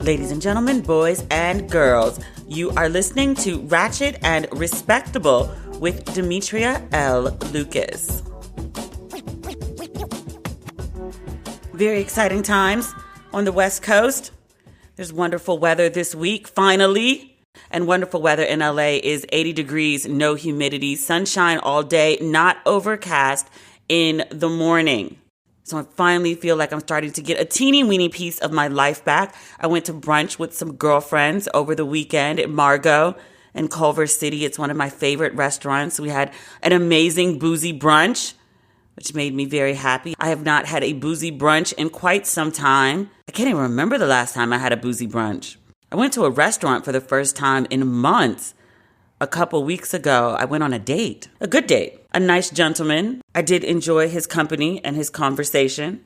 Ladies and gentlemen, boys and girls, you are listening to Ratchet and Respectable with Demetria L. Lucas. Very exciting times on the West Coast. There's wonderful weather this week, finally. And wonderful weather in LA is 80 degrees, no humidity, sunshine all day, not overcast in the morning. So I finally feel like I'm starting to get a teeny weeny piece of my life back. I went to brunch with some girlfriends over the weekend at Margot in Culver City. It's one of my favorite restaurants. We had an amazing boozy brunch, which made me very happy. I have not had a boozy brunch in quite some time. I can't even remember the last time I had a boozy brunch. I went to a restaurant for the first time in months. A couple weeks ago, I went on a date, a good date, a nice gentleman. I did enjoy his company and his conversation,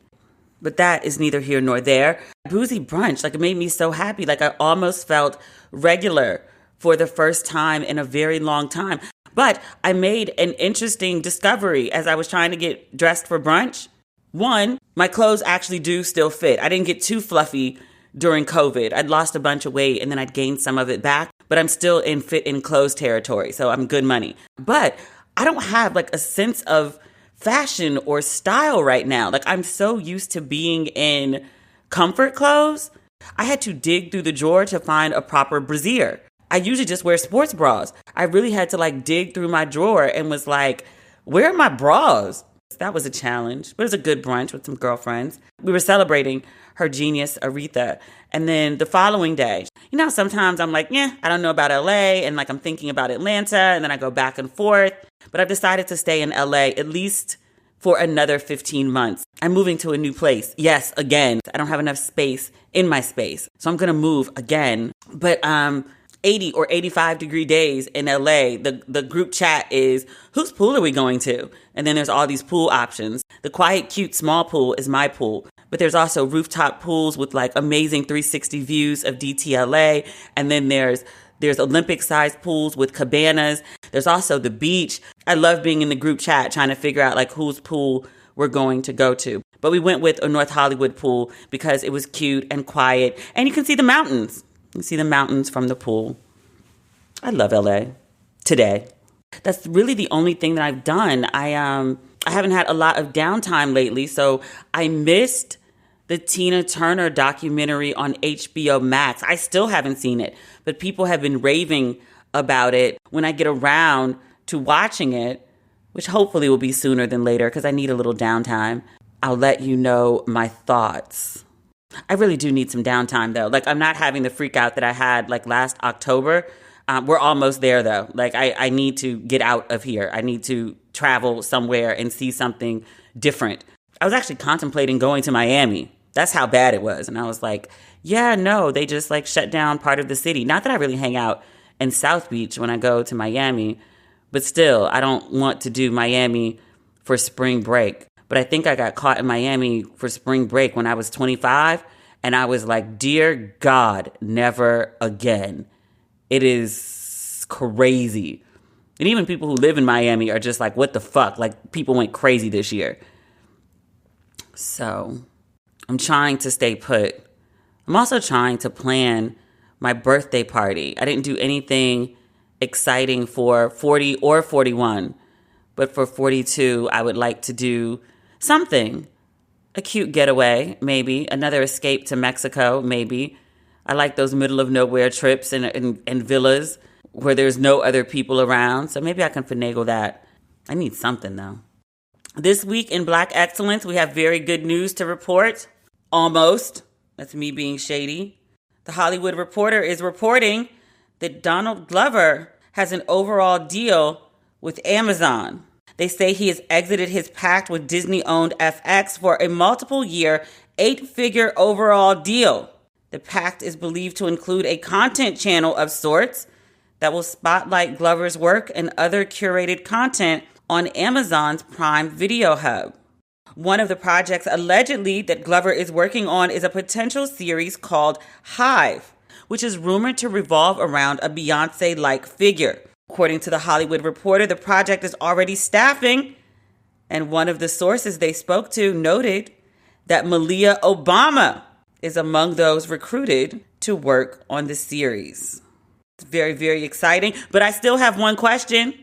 but that is neither here nor there. Boozy brunch, it made me so happy. I almost felt regular for the first time in a very long time. But I made an interesting discovery as I was trying to get dressed for brunch. One, my clothes actually do still fit. I didn't get too fluffy during COVID. I'd lost a bunch of weight and then I'd gained some of it back, but I'm still in fit in clothes territory, so I'm good money. But I don't have a sense of fashion or style right now. I'm so used to being in comfort clothes. I had to dig through the drawer to find a proper brassiere. I usually just wear sports bras. I really had to dig through my drawer and was like, where are my bras? That was a challenge, but it was a good brunch with some girlfriends. We were celebrating her genius, Aretha. And then the following day, sometimes I'm I don't know about LA, and I'm thinking about Atlanta, and then I go back and forth. But I've decided to stay in LA at least for another 15 months. I'm moving to a new place. Yes, again. I don't have enough space in my space. So I'm going to move again. But 80 or 85 degree days in LA, the group chat is, whose pool are we going to? And then there's all these pool options. The quiet, cute, small pool is my pool. But there's also rooftop pools with amazing 360 views of DTLA. And then there's Olympic-sized pools with cabanas. There's also the beach. I love being in the group chat trying to figure out whose pool we're going to go to. But we went with a North Hollywood pool because it was cute and quiet. And you can see the mountains. You can see the mountains from the pool. I love LA today. That's really the only thing that I've done. I haven't had a lot of downtime lately, so I missed the Tina Turner documentary on HBO Max. I still haven't seen it, but people have been raving about it. When I get around to watching it, which hopefully will be sooner than later because I need a little downtime, I'll let you know my thoughts. I really do need some downtime, though. I'm not having the freak out that I had last October. We're almost there, though. I need to get out of here. I need to travel somewhere and see something different. I was actually contemplating going to Miami. That's how bad it was. And I was like, yeah, no, they just shut down part of the city. Not that I really hang out in South Beach when I go to Miami, but still, I don't want to do Miami for spring break. But I think I got caught in Miami for spring break when I was 25. And I was like, dear God, never again. It is crazy. And even people who live in Miami are just what the fuck? People went crazy this year. So I'm trying to stay put. I'm also trying to plan my birthday party. I didn't do anything exciting for 40 or 41. But for 42, I would like to do something. A cute getaway, maybe. Another escape to Mexico, maybe. I like those middle of nowhere trips and villas where there's no other people around. So maybe I can finagle that. I need something, though. This week in Black Excellence, we have very good news to report. Almost. That's me being shady. The Hollywood Reporter is reporting that Donald Glover has an overall deal with Amazon. They say he has exited his pact with Disney-owned FX for a multiple-year, 8-figure overall deal. The pact is believed to include a content channel of sorts that will spotlight Glover's work and other curated content on Amazon's Prime Video Hub. One of the projects allegedly that Glover is working on is a potential series called Hive, which is rumored to revolve around a Beyoncé-like figure. According to the Hollywood Reporter, the project is already staffing, and one of the sources they spoke to noted that Malia Obama is among those recruited to work on the series. It's very, very exciting. But I still have one question.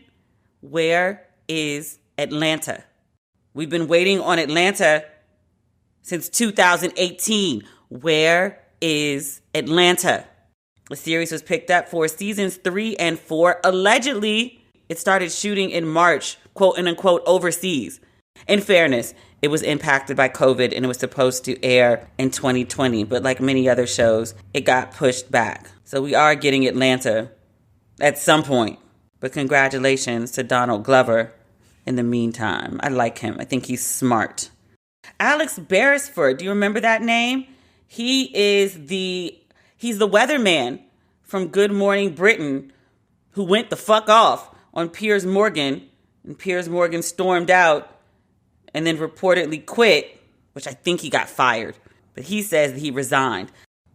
Where is Atlanta? We've been waiting on Atlanta since 2018. Where is Atlanta? The series was picked up for seasons 3 and 4. Allegedly, it started shooting in March, quote and unquote, overseas. In fairness, it was impacted by COVID and it was supposed to air in 2020. But like many other shows, it got pushed back. So we are getting Atlanta at some point. But congratulations to Donald Glover in the meantime. I like him. I think he's smart. Alex Beresford, do you remember that name? He's the weatherman from Good Morning Britain who went the fuck off on Piers Morgan. And Piers Morgan stormed out and then reportedly quit, which I think he got fired. But he says that he resigned.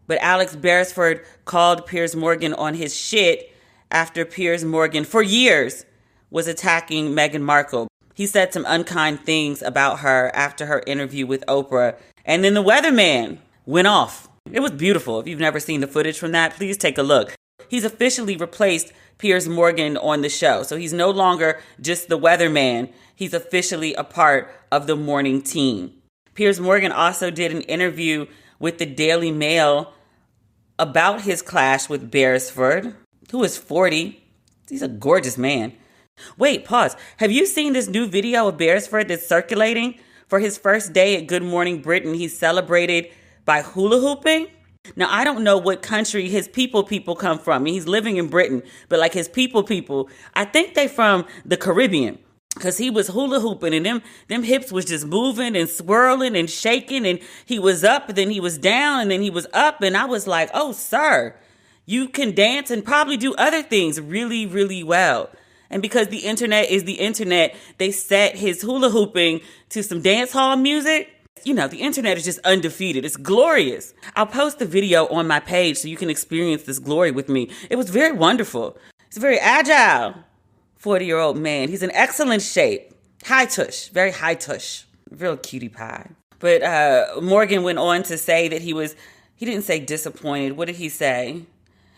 But Alex Beresford called Piers Morgan on his shit after Piers Morgan, for years, was attacking Meghan Markle. He said some unkind things about her after her interview with Oprah. And then the weatherman went off. It was beautiful. If you've never seen the footage from that, please take a look. He's officially replaced Piers Morgan on the show. So he's no longer just the weatherman. He's officially a part of the morning team. Piers Morgan also did an interview with the Daily Mail about his clash with Beresford, who is 40. He's a gorgeous man. Wait, pause. Have you seen this new video of Beresford that's circulating? For his first day at Good Morning Britain, he's celebrated by hula hooping. Now, I don't know what country his people come from. I mean, he's living in Britain, but like his people, I think they from the Caribbean. Because he was hula hooping and them hips was just moving and swirling and shaking. And he was up, and then he was down, and then he was up. And I was like, oh, sir, you can dance and probably do other things really, really well. And because the internet is the internet, they set his hula hooping to some dance hall music. You know, the internet is just undefeated. It's glorious. I'll post the video on my page so you can experience this glory with me. It was very wonderful. He's a very agile 40-year-old man. He's in excellent shape. High tush, very high tush. Real cutie pie. But Morgan went on to say that he didn't say disappointed. What did he say?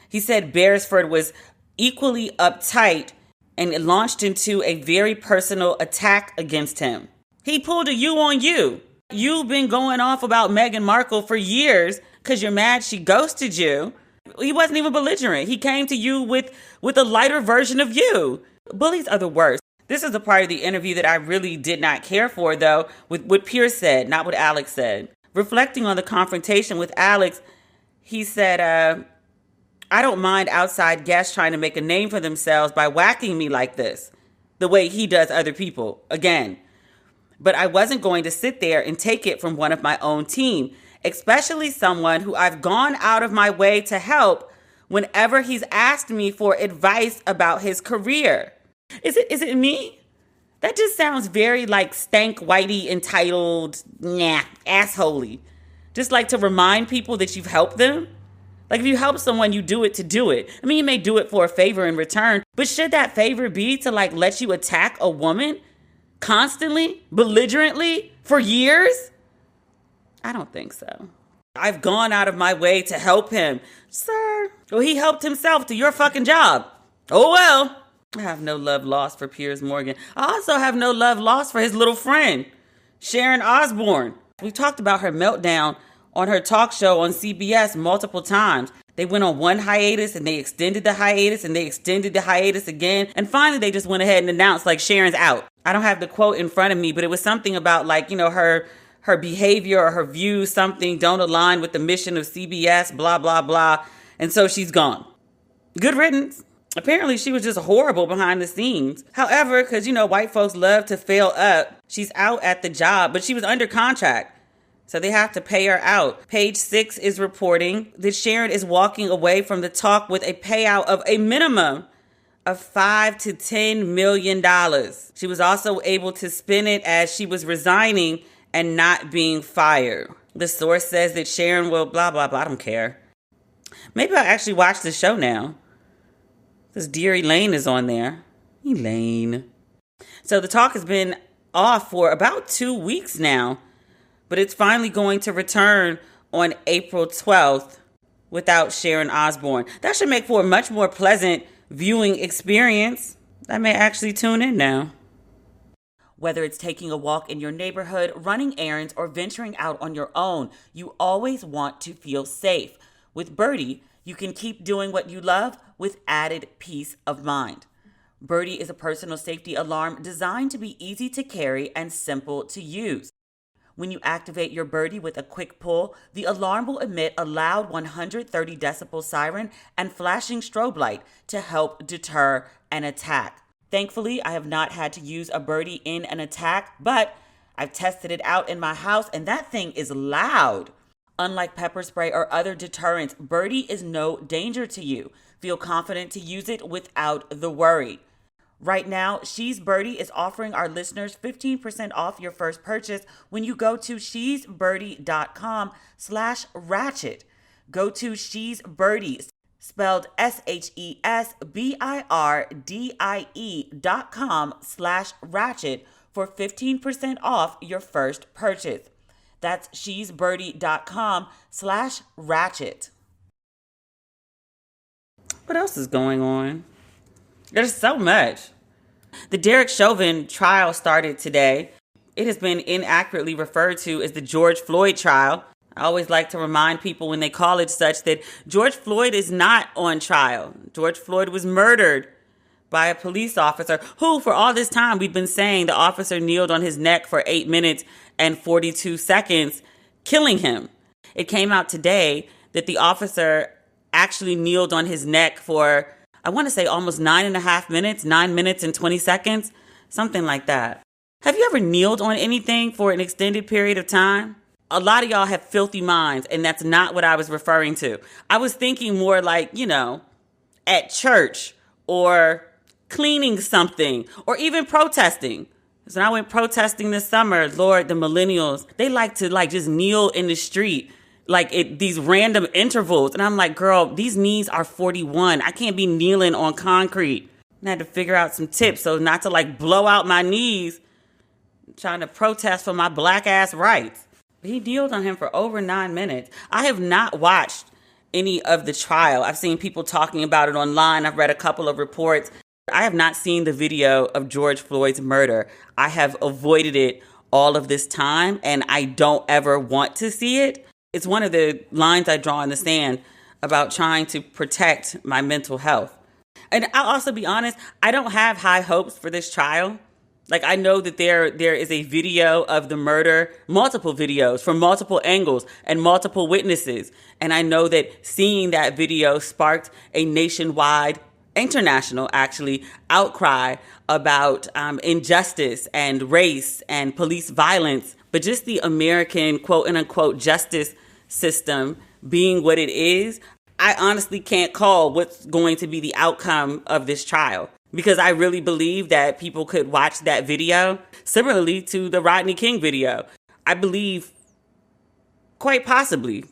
He said Beresford was equally uptight and it launched into a very personal attack against him. He pulled a you on you. You've been going off about Meghan Markle for years because you're mad she ghosted you. He wasn't even belligerent. He came to you with a lighter version of you. Bullies are the worst. This is the part of the interview that I really did not care for, though, with what Piers said, not what Alex said. Reflecting on the confrontation with Alex, he said, I don't mind outside guests trying to make a name for themselves by whacking me like this, the way he does other people, again. But I wasn't going to sit there and take it from one of my own team, especially someone who I've gone out of my way to help whenever he's asked me for advice about his career. Is it me? That just sounds very like stank, whitey, entitled, assholey. Just like to remind people that you've helped them. Like if you help someone, you do it to do it. I mean, you may do it for a favor in return, but should that favor be to like let you attack a woman constantly, belligerently, for years? I don't think so. I've gone out of my way to help him. Sir, well, he helped himself to your fucking job. Oh, well. I have no love lost for Piers Morgan. I also have no love lost for his little friend, Sharon Osbourne. We talked about her meltdown on her talk show on CBS multiple times. They went on one hiatus and they extended the hiatus and they extended the hiatus again. And finally, they just went ahead and announced like Sharon's out. I don't have the quote in front of me, but it was something about like, you know, her behavior or her views, something don't align with the mission of CBS, blah, blah, blah. And so she's gone. Good riddance. Apparently, she was just horrible behind the scenes. However, because, you know, white folks love to fail up, she's out at the job, but she was under contract. So they have to pay her out. Page 6 is reporting that Sharon is walking away from the talk with a payout of a minimum of $5 to $10 million. She was also able to spin it as she was resigning and not being fired. The source says that Sharon will blah, blah, blah. I don't care. Maybe I'll actually watch the show now. Because Dear Elaine is on there. Elaine. So the talk has been off for about 2 weeks now. But it's finally going to return on April 12th without Sharon Osbourne. That should make for a much more pleasant viewing experience. I may actually tune in now. Whether it's taking a walk in your neighborhood, running errands, or venturing out on your own, you always want to feel safe. With Birdie, you can keep doing what you love with added peace of mind. Birdie is a personal safety alarm designed to be easy to carry and simple to use. When you activate your Birdie with a quick pull, the alarm will emit a loud 130 decibel siren and flashing strobe light to help deter an attack. Thankfully, I have not had to use a Birdie in an attack, but I've tested it out in my house and that thing is loud. Unlike pepper spray or other deterrents, Birdie is no danger to you. Feel confident to use it without the worry. Right now, She's Birdie is offering our listeners 15% off your first purchase when you go to shesbirdie.com/ratchet. Go to She's Birdie, spelled SHESBIRDIE.com/ratchet for 15% off your first purchase. That's shesbirdie.com/ratchet. What else is going on? There's so much. The Derrick Chauvin trial started today. It has been inaccurately referred to as the George Floyd trial. I always like to remind people when they call it such that George Floyd is not on trial. George Floyd was murdered by a police officer who, for all this time, we've been saying the officer kneeled on his neck for 8 minutes and 42 seconds, killing him. It came out today that the officer actually kneeled on his neck for, I want to say, almost 9.5 minutes, 9 minutes and 20 seconds, something like that. Have you ever kneeled on anything for an extended period of time? A lot of y'all have filthy minds, and that's not what I was referring to. I was thinking more like, at church or cleaning something or even protesting. So I went protesting this summer. Lord, the millennials, they like to just kneel in the street, these random intervals. And I'm like, girl, these knees are 41. I can't be kneeling on concrete. I had to figure out some tips so not to blow out my knees trying to protest for my black ass rights. But he kneeled on him for over 9 minutes. I have not watched any of the trial. I've seen people talking about it online. I've read a couple of reports. I have not seen the video of George Floyd's murder. I have avoided it all of this time, and I don't ever want to see it. It's one of the lines I draw in the sand about trying to protect my mental health. And I'll also be honest, I don't have high hopes for this trial. I know that there is a video of the murder, multiple videos from multiple angles and multiple witnesses. And I know that seeing that video sparked a nationwide, international actually, outcry about injustice and race and police violence. But just the American quote unquote justice system being what it is, I honestly can't call what's going to be the outcome of this trial. Because I really believe that people could watch that video similarly to the Rodney King video. I believe quite probably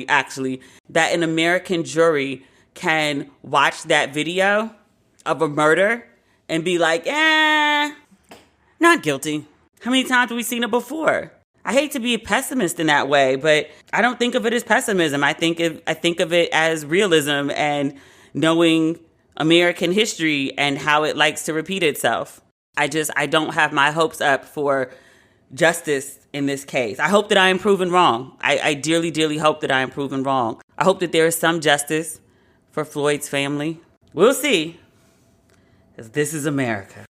actually, that an American jury can watch that video of a murder and be like, not guilty. How many times have we seen it before? I hate to be a pessimist in that way, but I don't think of it as pessimism. I think of it as realism and knowing American history and how it likes to repeat itself. I don't have my hopes up for justice in this case. I hope that I am proven wrong. I dearly, dearly hope that I am proven wrong. I hope that there is some justice for Floyd's family. We'll see. Because this is America.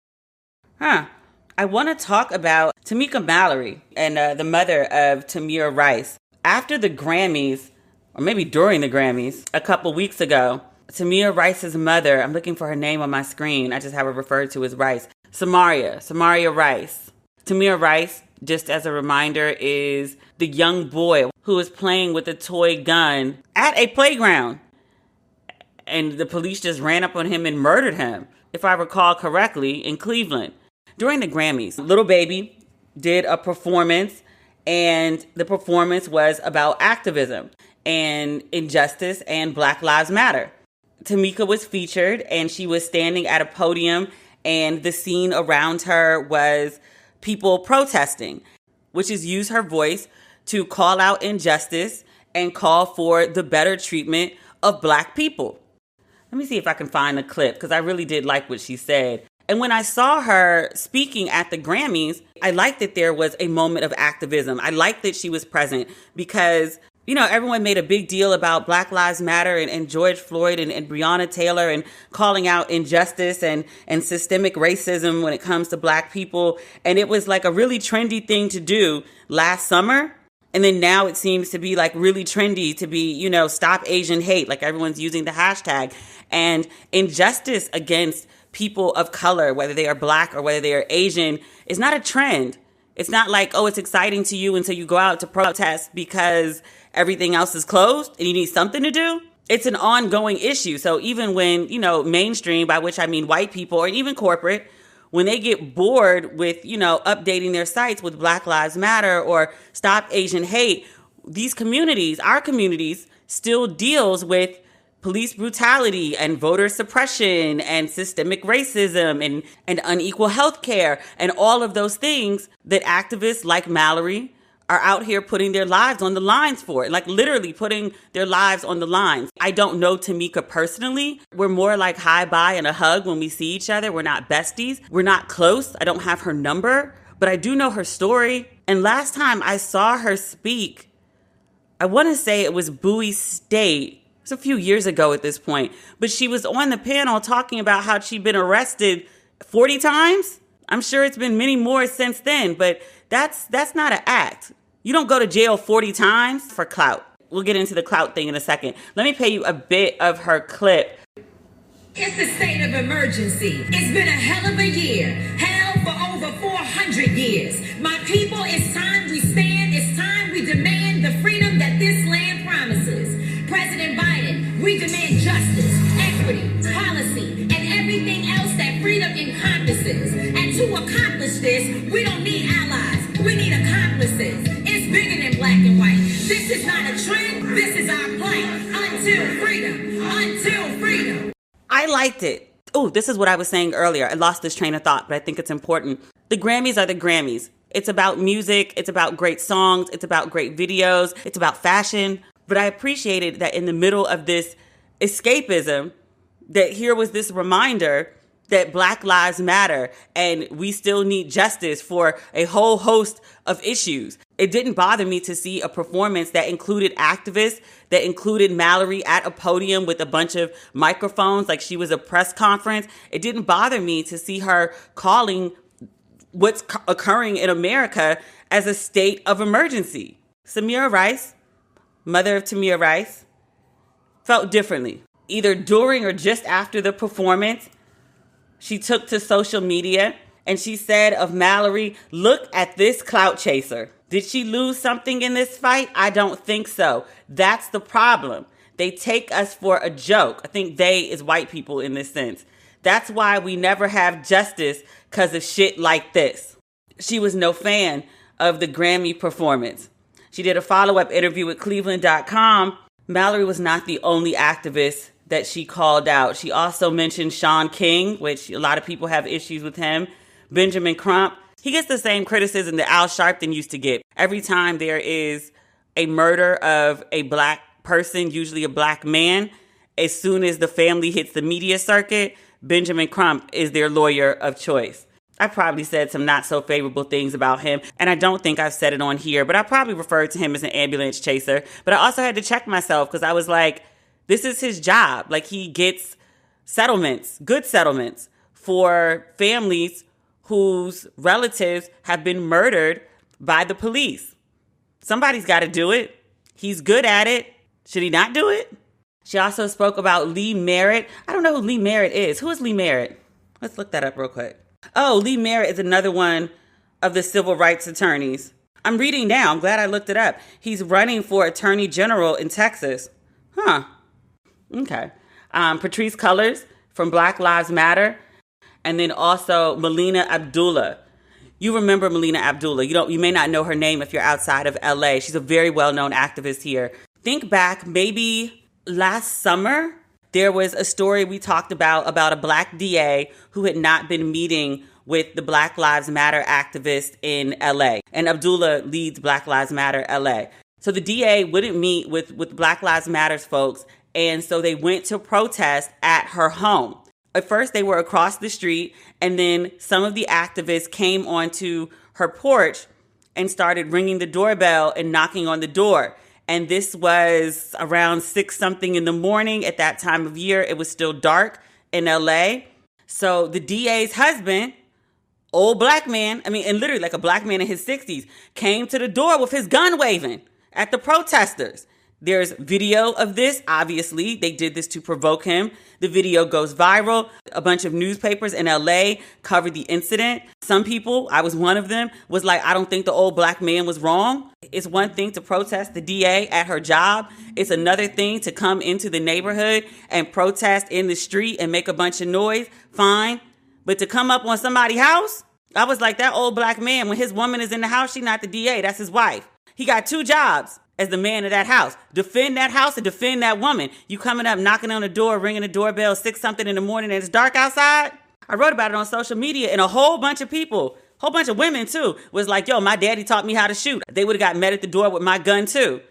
I want to talk about Tamika Mallory and the mother of Tamir Rice. After the Grammys, or maybe during the Grammys, a couple weeks ago, Tamir Rice's mother, I'm looking for her name on my screen. I just have her referred to as Rice. Samaria Rice. Tamir Rice, just as a reminder, is the young boy who was playing with a toy gun at a playground. And the police just ran up on him and murdered him, if I recall correctly, in Cleveland. During the Grammys, Lil Baby did a performance, and the performance was about activism and injustice and Black Lives Matter. Tamika was featured, and she was standing at a podium, and the scene around her was people protesting, which is use her voice to call out injustice and call for the better treatment of Black people. Let me see if I can find the clip, because I really did like what she said. And when I saw her speaking at the Grammys, I liked that there was a moment of activism. I liked that she was present because, you know, everyone made a big deal about Black Lives Matter and George Floyd and Breonna Taylor and calling out injustice and systemic racism when it comes to Black people. And it was like a really trendy thing to do last summer. And then now it seems to be like really trendy to be, you know, stop Asian hate. Like everyone's using the hashtag. And injustice against people of color, whether they are Black or whether they are Asian, is not a trend. It's not like, oh, it's exciting to you until you go out to protest because everything else is closed and you need something to do. It's an ongoing issue. So even when, you know, mainstream, by which I mean white people or even corporate, when they get bored with, you know, updating their sites with Black Lives Matter or Stop Asian Hate, these communities, our communities, still deals with police brutality and voter suppression and systemic racism and unequal health care and all of those things that activists like Mallory are out here putting their lives on the lines for, like literally putting their lives on the lines. I don't know Tamika personally. We're more like hi, bye, and a hug when we see each other. We're not besties. We're not close. I don't have her number, but I do know her story. And last time I saw her speak, I want to say it was Bowie State. It was a few years ago at this point, but she was on the panel talking about how she'd been arrested 40 times. I'm sure it's been many more since then, but that's not an act. You don't go to jail 40 times for clout. We'll get into the clout thing in a second. Let me play you a bit of her clip. It's the state of emergency. It's been a hell of a year. Hell for over 400 years. My people, it's time we stand. It's time we demand the freedom that this land promises. President Biden, we demand justice, equity, policy, and everything else that freedom encompasses. And to accomplish this, we don't need allies. We need accomplices. It's bigger than black and white. This is not a trend. This is our plight. Until freedom. Until freedom. I liked it. Oh, this is what I was saying earlier. I lost this train of thought, but I think it's important. The Grammys are the Grammys. It's about music. It's about great songs. It's about great videos. It's about fashion. But I appreciated that in the middle of this escapism, that here was this reminder that Black Lives Matter and we still need justice for a whole host of issues. It didn't bother me to see a performance that included activists, that included Mallory at a podium with a bunch of microphones like she was a press conference. It didn't bother me to see her calling what's occurring in America as a state of emergency. Samira Rice, mother of Tamir Rice, felt differently. Either during or just after the performance, she took to social media and she said of Mallory, look at this clout chaser. Did she lose something in this fight? I don't think so. That's the problem. They take us for a joke. I think they is white people in this sense. That's why we never have justice because of shit like this. She was no fan of the Grammy performance. She did a follow-up interview with Cleveland.com. Mallory was not the only activist that she called out. She also mentioned Shaun King, which a lot of people have issues with him. Benjamin Crump. He gets the same criticism that Al Sharpton used to get. Every time there is a murder of a Black person, usually a Black man, as soon as the family hits the media circuit, Benjamin Crump is their lawyer of choice. I probably said some not so favorable things about him, and I don't think I've said it on here, but I probably referred to him as an ambulance chaser. But I also had to check myself because I was like, this is his job. Like, he gets settlements, good settlements for families whose relatives have been murdered by the police. Somebody's got to do it. He's good at it. Should he not do it? She also spoke about Lee Merritt. I don't know who Lee Merritt is. Who is Lee Merritt? Let's look that up real quick. Oh, Lee Merritt is another one of the civil rights attorneys. I'm reading now. I'm glad I looked it up. He's running for attorney general in Texas. Huh. Okay. Patrice Cullors from Black Lives Matter. And then also Melina Abdullah. You remember Melina Abdullah. You may not know her name if you're outside of LA. She's a very well-known activist here. Think back, maybe last summer, there was a story we talked about a Black DA who had not been meeting with the Black Lives Matter activists in LA. And Abdullah leads Black Lives Matter LA. So the DA wouldn't meet with Black Lives Matters folks. And so they went to protest at her home. At first, they were across the street, and then some of the activists came onto her porch and started ringing the doorbell and knocking on the door. And this was around 6-something in the morning. At that time of year, it was still dark in LA. So the DA's husband, old black man, and literally like a black man in his 60s, came to the door with his gun waving at the protesters. There's video of this. Obviously, they did this to provoke him. The video goes viral. A bunch of newspapers in LA covered the incident. Some people, I was one of them, was like, I don't think the old black man was wrong. It's one thing to protest the DA at her job. It's another thing to come into the neighborhood and protest in the street and make a bunch of noise. Fine. But to come up on somebody's house, I was like, that old black man, when his woman is in the house, she's not the DA. That's his wife. He got 2 jobs as the man of that house. Defend that house and defend that woman. You coming up, knocking on the door, ringing the doorbell, 6-something in the morning, and it's dark outside. I wrote about it on social media, and a whole bunch of people, whole bunch of women too, was like, yo, my daddy taught me how to shoot. They would have got met at the door with my gun too.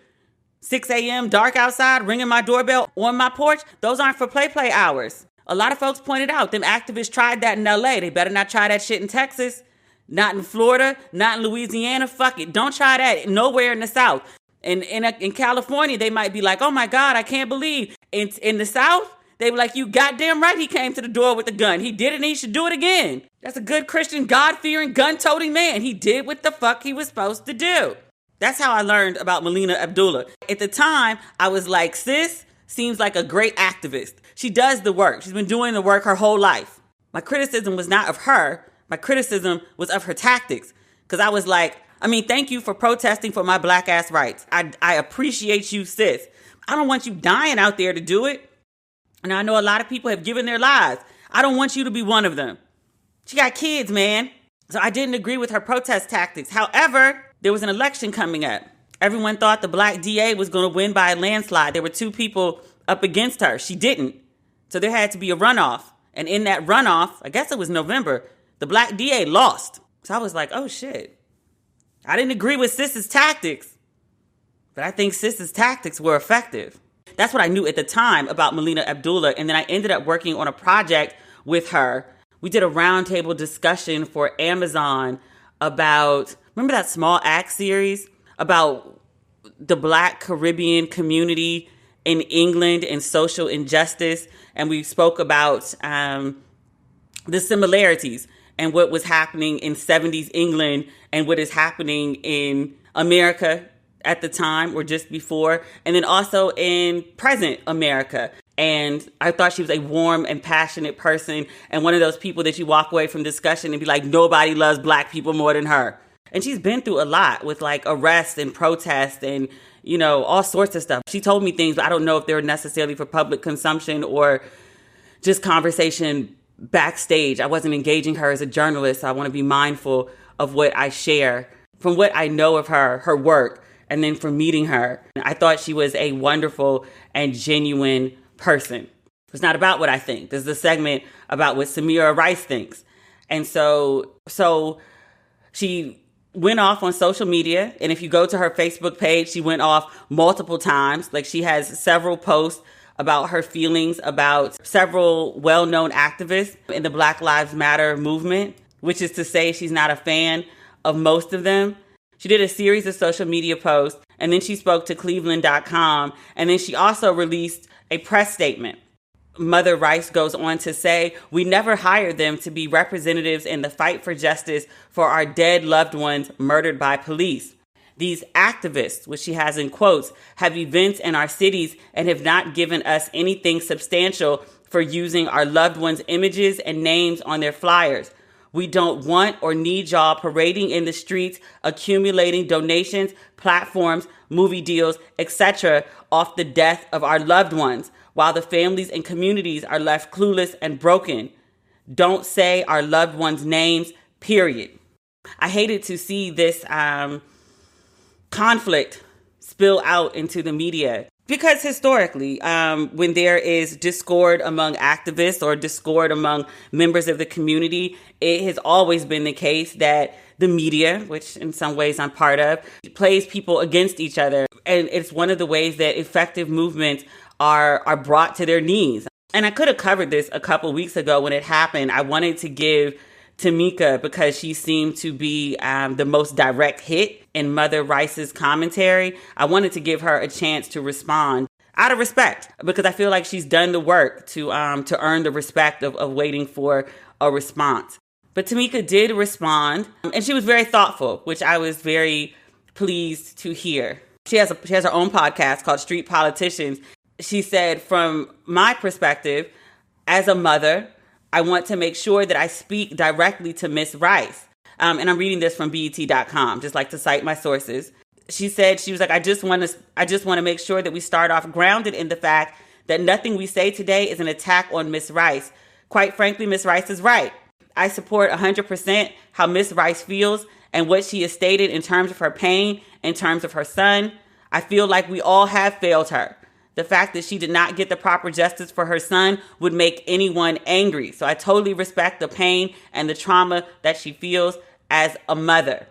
6 a.m., dark outside, ringing my doorbell on my porch. Those aren't for play hours. A lot of folks pointed out, them activists tried that in LA. They better not try that shit in Texas, not in Florida, not in Louisiana. Fuck it. Don't try that nowhere in the South. In California, they might be like, oh my God, I can't believe. In the South, they were like, you goddamn right he came to the door with a gun. He did it and he should do it again. That's a good Christian, God-fearing, gun-toting man. He did what the fuck he was supposed to do. That's how I learned about Melina Abdullah. At the time, I was like, sis seems like a great activist. She does the work. She's been doing the work her whole life. My criticism was not of her. My criticism was of her tactics. Because I was like, thank you for protesting for my black ass rights. I appreciate you, sis. I don't want you dying out there to do it. And I know a lot of people have given their lives. I don't want you to be one of them. She got kids, man. So I didn't agree with her protest tactics. However, there was an election coming up. Everyone thought the black DA was going to win by a landslide. There were 2 people up against her. She didn't. So there had to be a runoff. And in that runoff, I guess it was November, the black DA lost. So I was like, oh shit. I didn't agree with Sis's tactics, but I think Sis's tactics were effective. That's what I knew at the time about Melina Abdullah. And then I ended up working on a project with her. We did a roundtable discussion for Amazon about, remember that Small Axe series about the Black Caribbean community in England and social injustice? And we spoke about the similarities and what was happening in 70s England and what is happening in America at the time or just before, and then also in present America. And I thought she was a warm and passionate person and one of those people that you walk away from discussion and be like, nobody loves black people more than her. And she's been through a lot with like arrests and protests and, all sorts of stuff. She told me things, but I don't know if they were necessarily for public consumption or just conversation backstage. I wasn't engaging her as a journalist. So I want to be mindful of what I share from what I know of her work, and then from meeting her. I thought she was a wonderful and genuine person. It's not about what I think. This is a segment about what Samira Rice thinks. And so she went off on social media. And if you go to her Facebook page, she went off multiple times. Like, she has several posts about her feelings about several well-known activists in the Black Lives Matter movement, which is to say she's not a fan of most of them. She did a series of social media posts, and then she spoke to Cleveland.com, and then she also released a press statement. Mother Rice goes on to say, we never hired them to be representatives in the fight for justice for our dead loved ones murdered by police. These activists, which she has in quotes, have events in our cities and have not given us anything substantial for using our loved ones' images and names on their flyers. We don't want or need y'all parading in the streets, accumulating donations, platforms, movie deals, etc. off the death of our loved ones, while the families and communities are left clueless and broken. Don't say our loved ones' names, period. I hated to see this conflict spill out into the media. Because historically, when there is discord among activists or discord among members of the community, it has always been the case that the media, which in some ways I'm part of, plays people against each other. And it's one of the ways that effective movements are brought to their knees. And I could have covered this a couple weeks ago when it happened. I wanted to give Tamika, because she seemed to be the most direct hit in Mother Rice's commentary, I wanted to give her a chance to respond out of respect, because I feel like she's done the work to earn the respect of waiting for a response. But Tamika did respond, and she was very thoughtful, which I was very pleased to hear. She has her own podcast called Street Politicians. She said, from my perspective, as a mother, I want to make sure that I speak directly to Miss Rice. And I'm reading this from BET.com, just like to cite my sources. She said, she was like, I just want to make sure that we start off grounded in the fact that nothing we say today is an attack on Miss Rice. Quite frankly, Miss Rice is right. I support 100% how Miss Rice feels and what she has stated in terms of her pain, in terms of her son. I feel like we all have failed her. The fact that she did not get the proper justice for her son would make anyone angry. So I totally respect the pain and the trauma that she feels as a mother.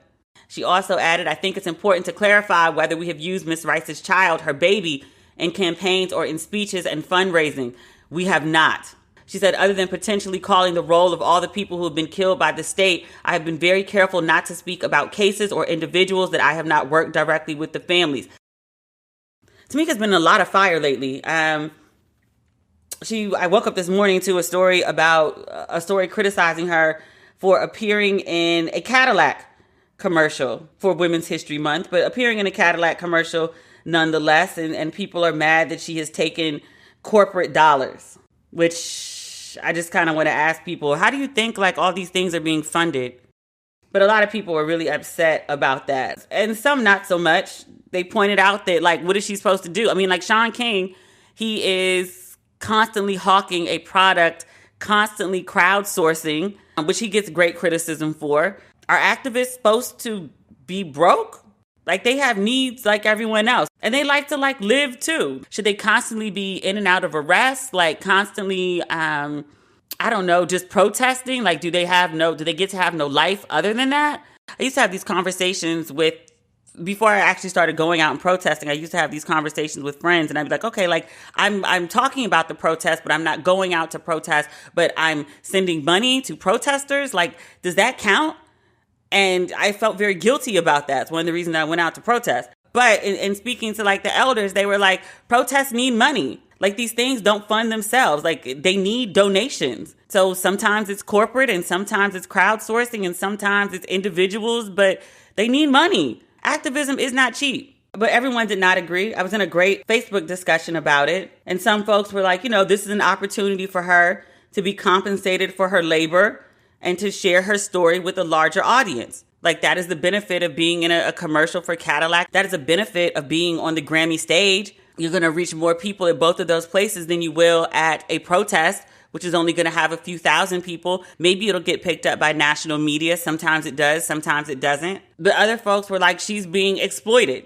She also added, I think it's important to clarify whether we have used Miss Rice's child, her baby, in campaigns or in speeches and fundraising. We have not. She said, other than potentially calling the roll of all the people who have been killed by the state, I have been very careful not to speak about cases or individuals that I have not worked directly with the families. Tamika's been in a lot of fire lately. I woke up this morning to a story criticizing her for appearing in a Cadillac commercial for Women's History Month, but appearing in a Cadillac commercial nonetheless. And people are mad that she has taken corporate dollars, which I just kind of want to ask people, how do you think like all these things are being funded? But a lot of people are really upset about that. And some not so much. They pointed out that, like, what is she supposed to do? I mean, like Sean King, he is constantly hawking a product, constantly crowdsourcing, which he gets great criticism for. Are activists supposed to be broke? Like, they have needs like everyone else. And they like to, like, live too. Should they constantly be in and out of arrest? Like, constantly, I don't know, just protesting? Like, do they get to have no life other than that? I used to have these conversations before I actually started going out and protesting, I used to have these conversations with friends, and I'd be like, okay, like I'm talking about the protest, but I'm not going out to protest, but I'm sending money to protesters. Like, does that count? And I felt very guilty about that. It's one of the reasons I went out to protest. But in speaking to like the elders, they were like, protests need money. Like, these things don't fund themselves. Like, they need donations. So sometimes it's corporate and sometimes it's crowdsourcing and sometimes it's individuals, but they need money. Activism is not cheap. But everyone did not agree. I was in a great Facebook discussion about it. And some folks were like, this is an opportunity for her to be compensated for her labor and to share her story with a larger audience. Like, that is the benefit of being in a commercial for Cadillac. That is a benefit of being on the Grammy stage. You're going to reach more people at both of those places than you will at a protest, which is only going to have a few thousand people. Maybe it'll get picked up by national media. Sometimes it does. Sometimes it doesn't. But other folks were like, she's being exploited.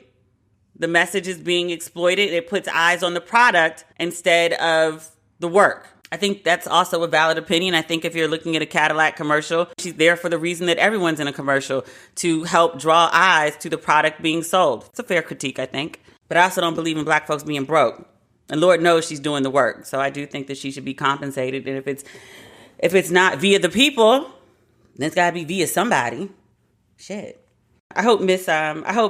The message is being exploited. It puts eyes on the product instead of the work. I think that's also a valid opinion. I think if you're looking at a Cadillac commercial, she's there for the reason that everyone's in a commercial, to help draw eyes to the product being sold. It's a fair critique, I think. But I also don't believe in black folks being broke. And Lord knows she's doing the work. So I do think that she should be compensated. And if it's not via the people, then it's got to be via somebody. Shit. I hope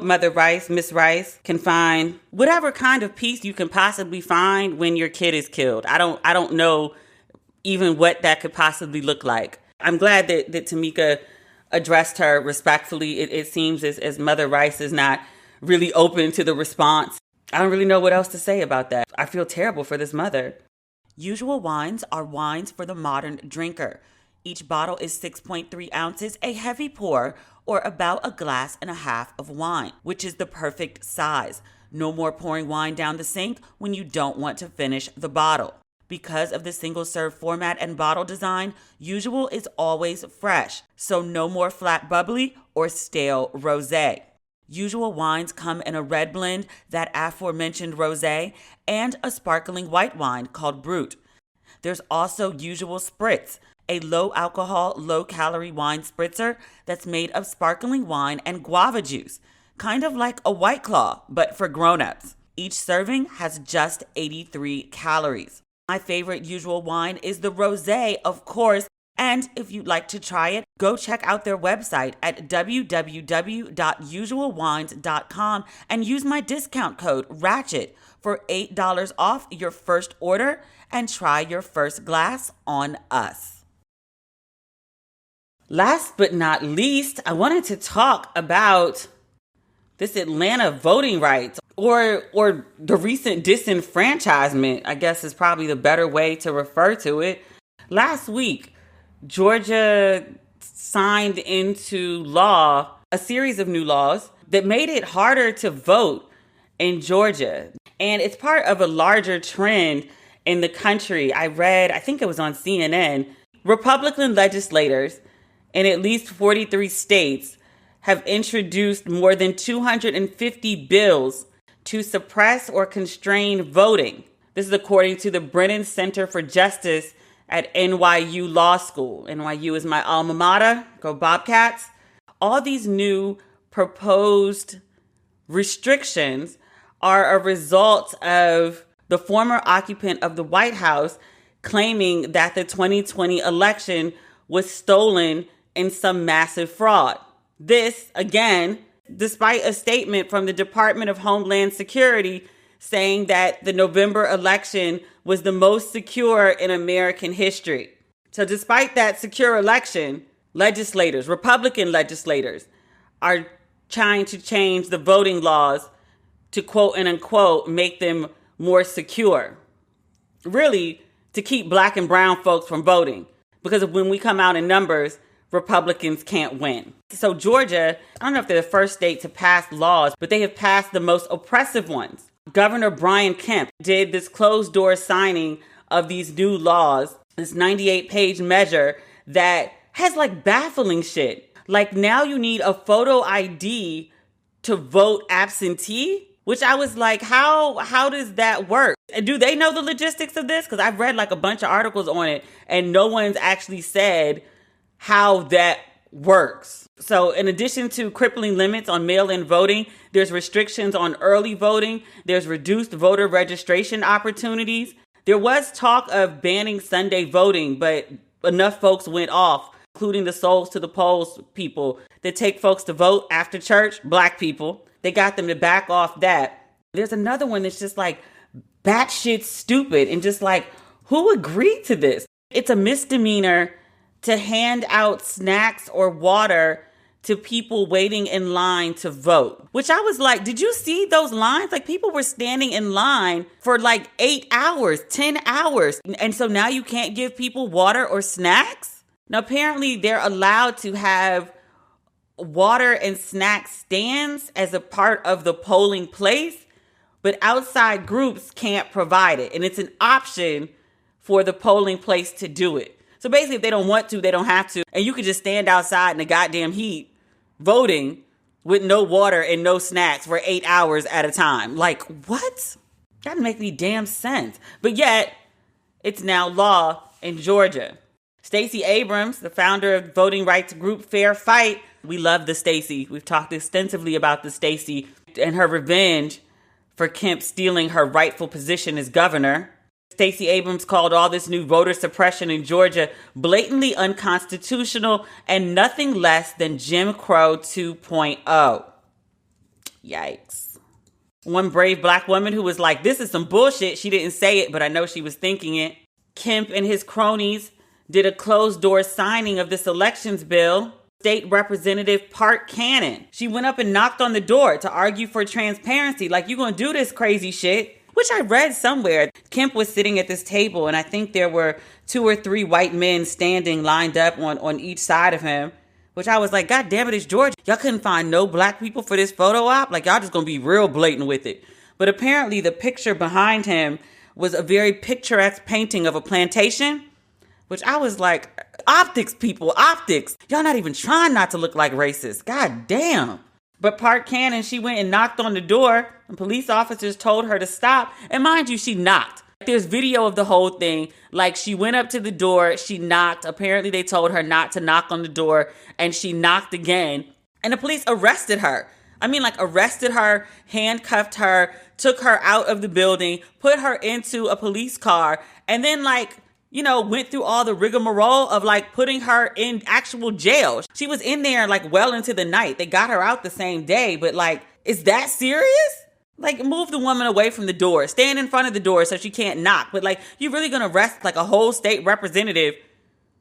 Mother Rice, Miss Rice, can find whatever kind of peace you can possibly find when your kid is killed. I don't know even what that could possibly look like. I'm glad that Tamika addressed her respectfully. It seems as Mother Rice is not really open to the response. I don't really know what else to say about that. I feel terrible for this mother. Usual wines are wines for the modern drinker. Each bottle is 6.3 ounces, a heavy pour, or about a glass and a half of wine, which is the perfect size. No more pouring wine down the sink when you don't want to finish the bottle. Because of the single-serve format and bottle design, Usual is always fresh, so no more flat bubbly or stale rosé. Usual wines come in a red blend, that aforementioned rosé, and a sparkling white wine called Brut. There's also Usual Spritz, a low-alcohol, low-calorie wine spritzer that's made of sparkling wine and guava juice, kind of like a White Claw, but for grown-ups. Each serving has just 83 calories. My favorite Usual wine is the rosé, of course, and if you'd like to try it, go check out their website at www.usualwines.com and use my discount code RATCHET for $8 off your first order and try your first glass on us. Last but not least, I wanted to talk about this Atlanta voting rights or the recent disenfranchisement, I guess is probably the better way to refer to it. Last week, Georgia signed into law a series of new laws that made it harder to vote in Georgia. And it's part of a larger trend in the country. I read, I think it was on CNN, Republican legislators in at least 43 states have introduced more than 250 bills to suppress or constrain voting. This is according to the Brennan Center for Justice at NYU Law School. NYU is my alma mater. Go Bobcats. All these new proposed restrictions are a result of the former occupant of the White House claiming that the 2020 election was stolen in some massive fraud. This, again, despite a statement from the Department of Homeland Security saying that the November election was the most secure in American history. So despite that secure election, legislators, Republican legislators, are trying to change the voting laws to quote and unquote make them more secure. Really, to keep black and brown folks from voting. Because when we come out in numbers, Republicans can't win. So Georgia, I don't know if they're the first state to pass laws, but they have passed the most oppressive ones. Governor Brian Kemp did this closed door signing of these new laws, this 98-page measure that has like baffling shit. Like now you need a photo ID to vote absentee, which I was like, how does that work? And do they know the logistics of this? Because I've read like a bunch of articles on it and no one's actually said how that works. So in addition to crippling limits on mail-in voting, there's restrictions on early voting. There's reduced voter registration opportunities. There was talk of banning Sunday voting, but enough folks went off, including the Souls to the Polls people that take folks to vote after church, black people. They got them to back off that. There's another one that's just like batshit stupid and just like, who agreed to this? It's a misdemeanor to hand out snacks or water to people waiting in line to vote. Which I was like, did you see those lines? Like people were standing in line for like 8 hours, 10 hours. And so now you can't give people water or snacks? Now apparently they're allowed to have water and snack stands as a part of the polling place, but outside groups can't provide it. And it's an option for the polling place to do it. So basically, if they don't want to, they don't have to. And you could just stand outside in the goddamn heat voting with no water and no snacks for 8 hours at a time. Like, what? That doesn't make any damn sense. But yet, it's now law in Georgia. Stacey Abrams, the founder of voting rights group Fair Fight. We love the Stacey. We've talked extensively about the Stacey and her revenge for Kemp stealing her rightful position as governor. Stacey Abrams called all this new voter suppression in Georgia blatantly unconstitutional and nothing less than Jim Crow 2.0. Yikes. One brave black woman who was like, this is some bullshit. She didn't say it, but I know she was thinking it. Kemp and his cronies did a closed door signing of this elections bill. State Representative Park Cannon. She went up and knocked on the door to argue for transparency. Like, you gonna do this crazy shit? Which I read somewhere. Kemp was sitting at this table and I think there were 2 or 3 white men standing lined up on each side of him. Which I was like, God damn it, it's Georgia. Y'all couldn't find no black people for this photo op? Like, y'all just gonna be real blatant with it. But apparently the picture behind him was a very picturesque painting of a plantation. Which I was like, optics, people, optics. Y'all not even trying not to look like racist. God damn. But Park Cannon, she went and knocked on the door, and police officers told her to stop. And mind you, she knocked. There's video of the whole thing. Like, she went up to the door, she knocked. Apparently, they told her not to knock on the door, and she knocked again. And the police arrested her. Arrested her, handcuffed her, took her out of the building, put her into a police car, and then, went through all the rigmarole of, putting her in actual jail. She was in there, well into the night. They got her out the same day, but, is that serious? Move the woman away from the door. Stand in front of the door so she can't knock. But, you're really going to arrest, a whole state representative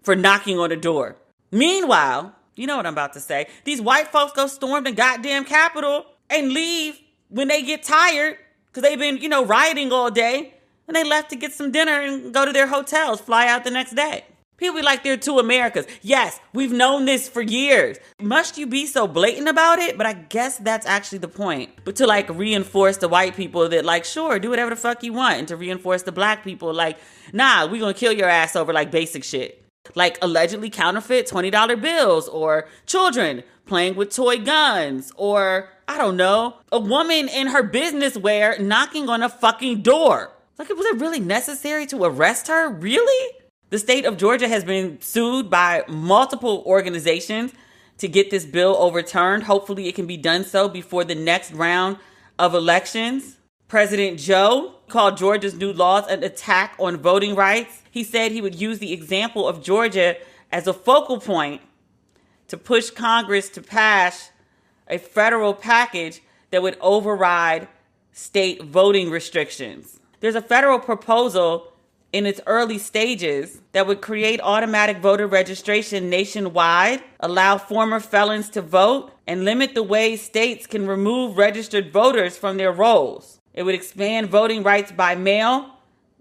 for knocking on the door. Meanwhile, you know what I'm about to say, these white folks go storm the goddamn Capitol and leave when they get tired because they've been, rioting all day. And they left to get some dinner and go to their hotels, fly out the next day. People be like, there are two Americas. Yes, we've known this for years. Must you be so blatant about it? But I guess that's actually the point. But to reinforce the white people that sure, do whatever the fuck you want. And to reinforce the black people nah, we gonna kill your ass over basic shit. Allegedly counterfeit $20 bills, or children playing with toy guns, or I don't know, a woman in her business wear knocking on a fucking door. Was it really necessary to arrest her? Really? The state of Georgia has been sued by multiple organizations to get this bill overturned. Hopefully it can be done so before the next round of elections. President Joe called Georgia's new laws an attack on voting rights. He said he would use the example of Georgia as a focal point to push Congress to pass a federal package that would override state voting restrictions. There's a federal proposal in its early stages that would create automatic voter registration nationwide, allow former felons to vote, and limit the ways states can remove registered voters from their rolls. It would expand voting rights by mail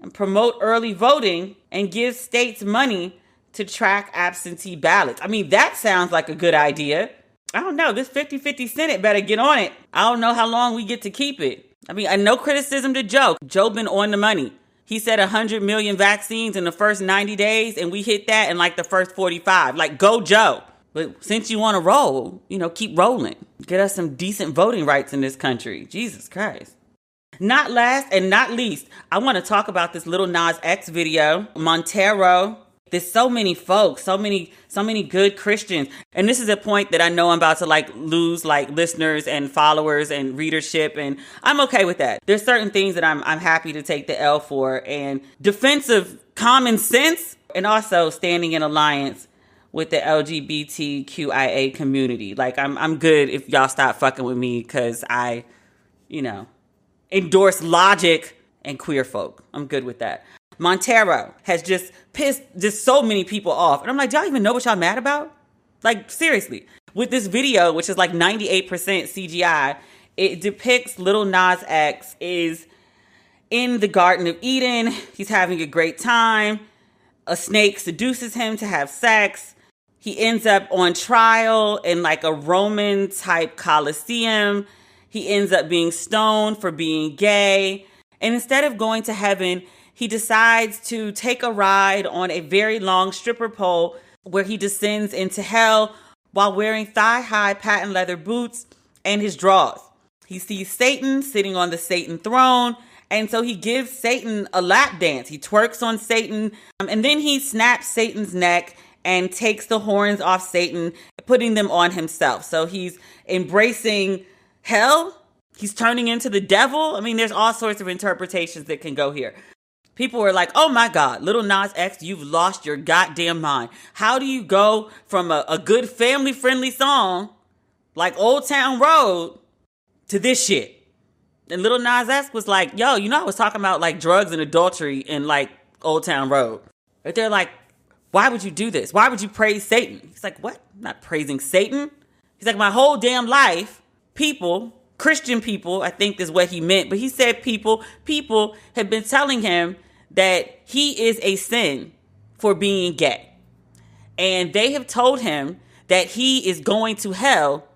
and promote early voting and give states money to track absentee ballots. That sounds like a good idea. I don't know. This 50-50 Senate better get on it. I don't know how long we get to keep it. No criticism to Joe. Joe been on the money. He said 100 million vaccines in the first 90 days, and we hit that in the first 45. Go Joe. But since you want to roll, keep rolling. Get us some decent voting rights in this country. Jesus Christ. Not last and not least, I want to talk about this Lil Nas X video. Montero. There's so many folks, so many good Christians. And this is a point that I know I'm about to lose listeners and followers and readership. And I'm okay with that. There's certain things that I'm happy to take the L for, and defensive common sense, and also standing in alliance with the LGBTQIA community. I'm good if y'all stop fucking with me because I, endorse logic and queer folk. I'm good with that. Montero has just pissed so many people off. And I'm like, do y'all even know what y'all mad about? Seriously. With this video, which is 98% CGI, it depicts Lil Nas X is in the Garden of Eden. He's having a great time. A snake seduces him to have sex. He ends up on trial in a Roman type Colosseum. He ends up being stoned for being gay. And instead of going to heaven, he decides to take a ride on a very long stripper pole where he descends into hell while wearing thigh-high patent leather boots and his drawers. He sees Satan sitting on the Satan throne, and so he gives Satan a lap dance. He twerks on Satan, and then he snaps Satan's neck and takes the horns off Satan, putting them on himself. So he's embracing hell. He's turning into the devil. There's all sorts of interpretations that can go here. People were like, oh my God, Lil Nas X, you've lost your goddamn mind. How do you go from a good family-friendly song like Old Town Road to this shit? And Lil Nas X was like, yo, I was talking about drugs and adultery in Old Town Road. But they're like, why would you do this? Why would you praise Satan? He's like, what? I'm not praising Satan. He's like, my whole damn life, people, Christian people, I think is what he meant. But he said people have been telling him that he is a sin for being gay. And they have told him that he is going to hell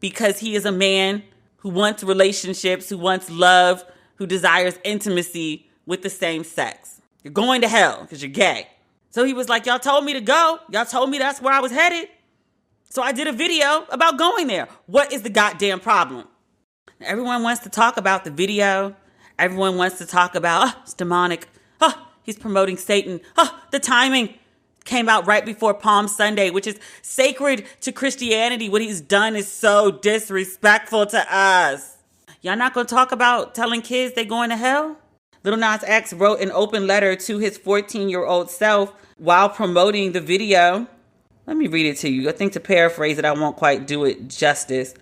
because he is a man who wants relationships, who wants love, who desires intimacy with the same sex. You're going to hell because you're gay. So he was like, y'all told me to go. Y'all told me that's where I was headed. So I did a video about going there. What is the goddamn problem? Everyone wants to talk about the video. Everyone wants to talk about, it's demonic. He's promoting Satan. The timing came out right before Palm Sunday, which is sacred to Christianity. What he's done is so disrespectful to us. Y'all not gonna talk about telling kids they going to hell? Lil Nas X wrote an open letter to his 14-year-old self while promoting the video. Let me read it to you. I think to paraphrase it, I won't quite do it justice.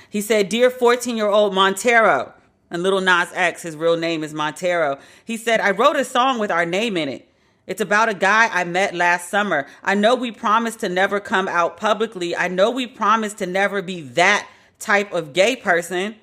He said, "Dear 14-year-old Montero," and Lil Nas X, his real name is Montero. He said, "I wrote a song with our name in it. It's about a guy I met last summer. I know we promised to never come out publicly. I know we promised to never be that type of gay person.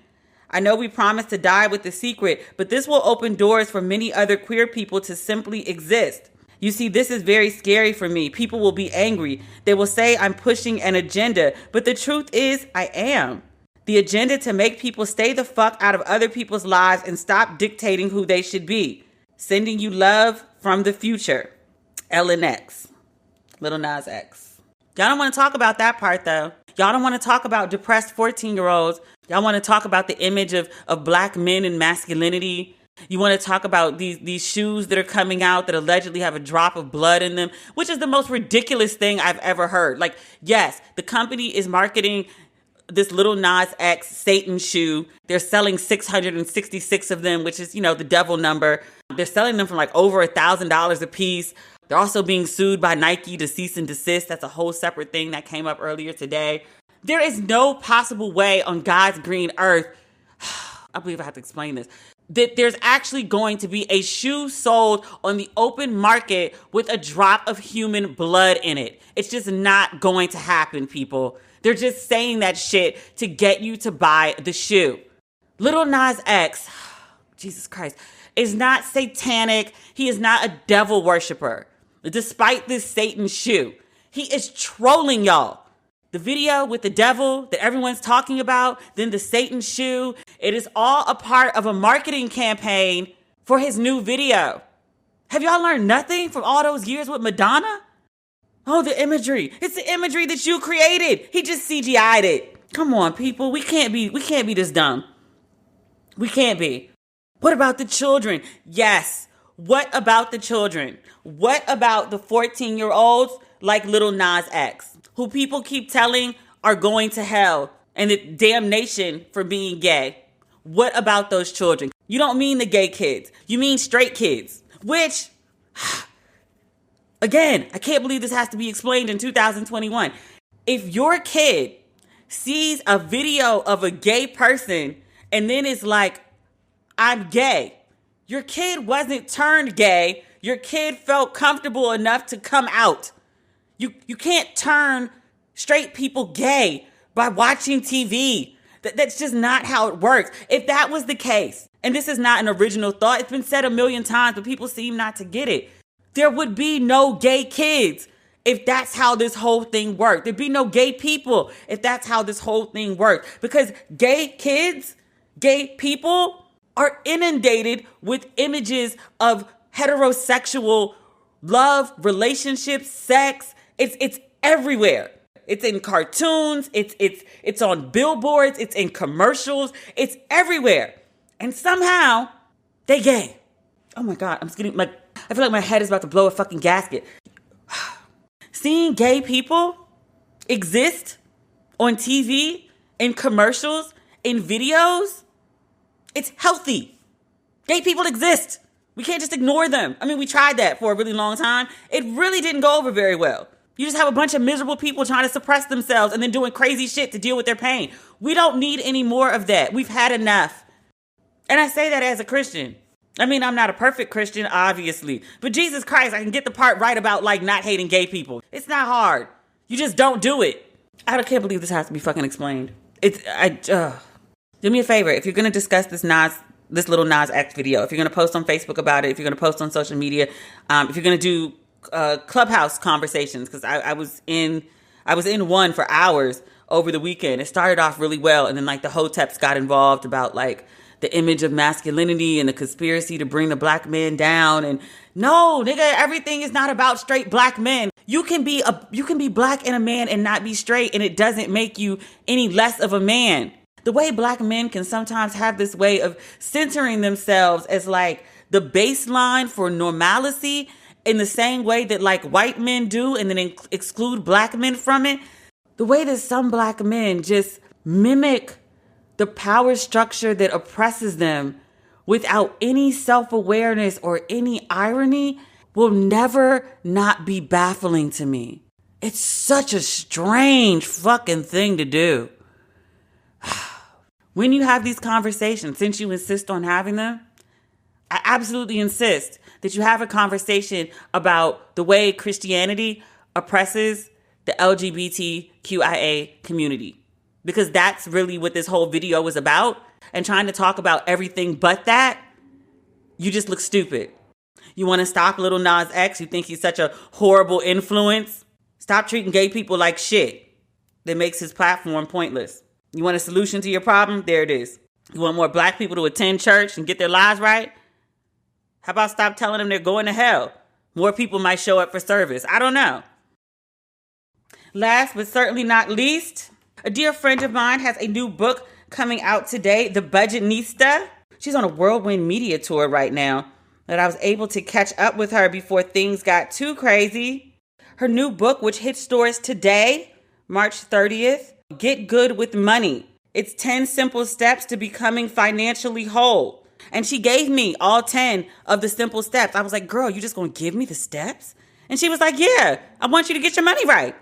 I know we promised to die with the secret, but this will open doors for many other queer people to simply exist. You see, this is very scary for me. People will be angry. They will say I'm pushing an agenda, but the truth is I am. The agenda to make people stay the fuck out of other people's lives and stop dictating who they should be. Sending you love from the future. LNX. Lil Nas X." Y'all don't want to talk about that part though. Y'all don't want to talk about depressed 14-year-olds. Y'all want to talk about the image of black men and masculinity. You want to talk about these shoes that are coming out that allegedly have a drop of blood in them, which is the most ridiculous thing I've ever heard. Like, yes, the company is marketing this Lil Nas X Satan shoe. They're selling 666 of them, which is, the devil number. They're selling them for like over $1,000 a piece. They're also being sued by Nike to cease and desist. That's a whole separate thing that came up earlier today. There is no possible way on God's green earth, I believe I have to explain this, that there's actually going to be a shoe sold on the open market with a drop of human blood in it. It's just not going to happen, people. They're just saying that shit to get you to buy the shoe. Lil Nas X, Jesus Christ, is not satanic. He is not a devil worshiper. Despite this Satan shoe, he is trolling y'all. The video with the devil that everyone's talking about, then the Satan shoe, it is all a part of a marketing campaign for his new video. Have y'all learned nothing from all those years with Madonna? Oh, the imagery. It's the imagery that you created. He just CGI'd it. Come on, people. We can't be this dumb. We can't be. What about the children? Yes. What about the children? What about the 14-year-olds like Lil Nas X, who people keep telling are going to hell and the damnation for being gay? What about those children? You don't mean the gay kids. You mean straight kids, which, again, I can't believe this has to be explained in 2021. If your kid sees a video of a gay person and then is like, I'm gay, your kid wasn't turned gay. Your kid felt comfortable enough to come out. You can't turn straight people gay by watching TV. That's just not how it works. If that was the case, and this is not an original thought, it's been said a million times, but people seem not to get it. There would be no gay kids if that's how this whole thing worked. There'd be no gay people if that's how this whole thing worked. Because gay kids, gay people are inundated with images of heterosexual love, relationships, sex. It's everywhere. It's in cartoons. It's on billboards. It's in commercials. It's everywhere. And somehow they gay. Oh my God, I feel like my head is about to blow a fucking gasket. Seeing gay people exist on TV, in commercials, in videos, it's healthy. Gay people exist. We can't just ignore them. I mean, we tried that for a really long time. It really didn't go over very well. You just have a bunch of miserable people trying to suppress themselves and then doing crazy shit to deal with their pain. We don't need any more of that. We've had enough. And I say that as a Christian. I mean, I'm not a perfect Christian, obviously. But Jesus Christ, I can get the part right about, like, not hating gay people. It's not hard. You just don't do it. I can't believe this has to be fucking explained. Do me a favor. If you're going to discuss this Lil Nas X video, if you're going to post on Facebook about it, if you're going to post on social media, if you're going to do Clubhouse conversations, because I was in one for hours over the weekend. It started off really well, and then like the Hoteps got involved about like the image of masculinity and the conspiracy to bring the black men down. And no, nigga, everything is not about straight black men. you can be black and a man and not be straight, and it doesn't make you any less of a man. The way black men can sometimes have this way of centering themselves as like the baseline for normalcy in the same way that like white men do, and then exclude black men from it. The way that some black men just mimic the power structure that oppresses them without any self-awareness or any irony will never not be baffling to me. It's such a strange fucking thing to do. When you have these conversations, since you insist on having them, I absolutely insist that you have a conversation about the way Christianity oppresses the LGBTQIA community. Because that's really what this whole video was about. And trying to talk about everything but that, you just look stupid. You want to stop Lil Nas X? You think he's such a horrible influence? Stop treating gay people like shit. That makes his platform pointless. You want a solution to your problem? There it is. You want more black people to attend church and get their lives right? How about stop telling them they're going to hell? More people might show up for service. I don't know. Last but certainly not least, a dear friend of mine has a new book coming out today, The Budgetnista. She's on a whirlwind media tour right now, that I was able to catch up with her before things got too crazy. Her new book, which hits stores today, March 30th, Get Good with Money. It's 10 simple steps to becoming financially whole. And she gave me all 10 of the simple steps. I was like, girl, you just gonna give me the steps? And she was like, yeah, I want you to get your money right.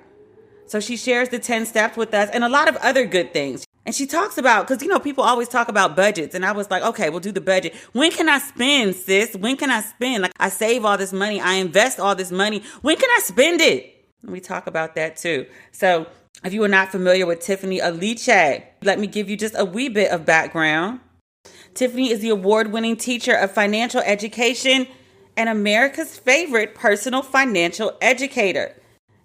So she shares the 10 steps with us and a lot of other good things. And she talks about, because, you know, people always talk about budgets. And I was like, okay, we'll do the budget. When can I spend, sis? When can I spend? Like, I save all this money. I invest all this money. When can I spend it? And we talk about that too. So if you are not familiar with Tiffany Aliche, let me give you just a wee bit of background. Tiffany is the award-winning teacher of financial education and America's favorite personal financial educator.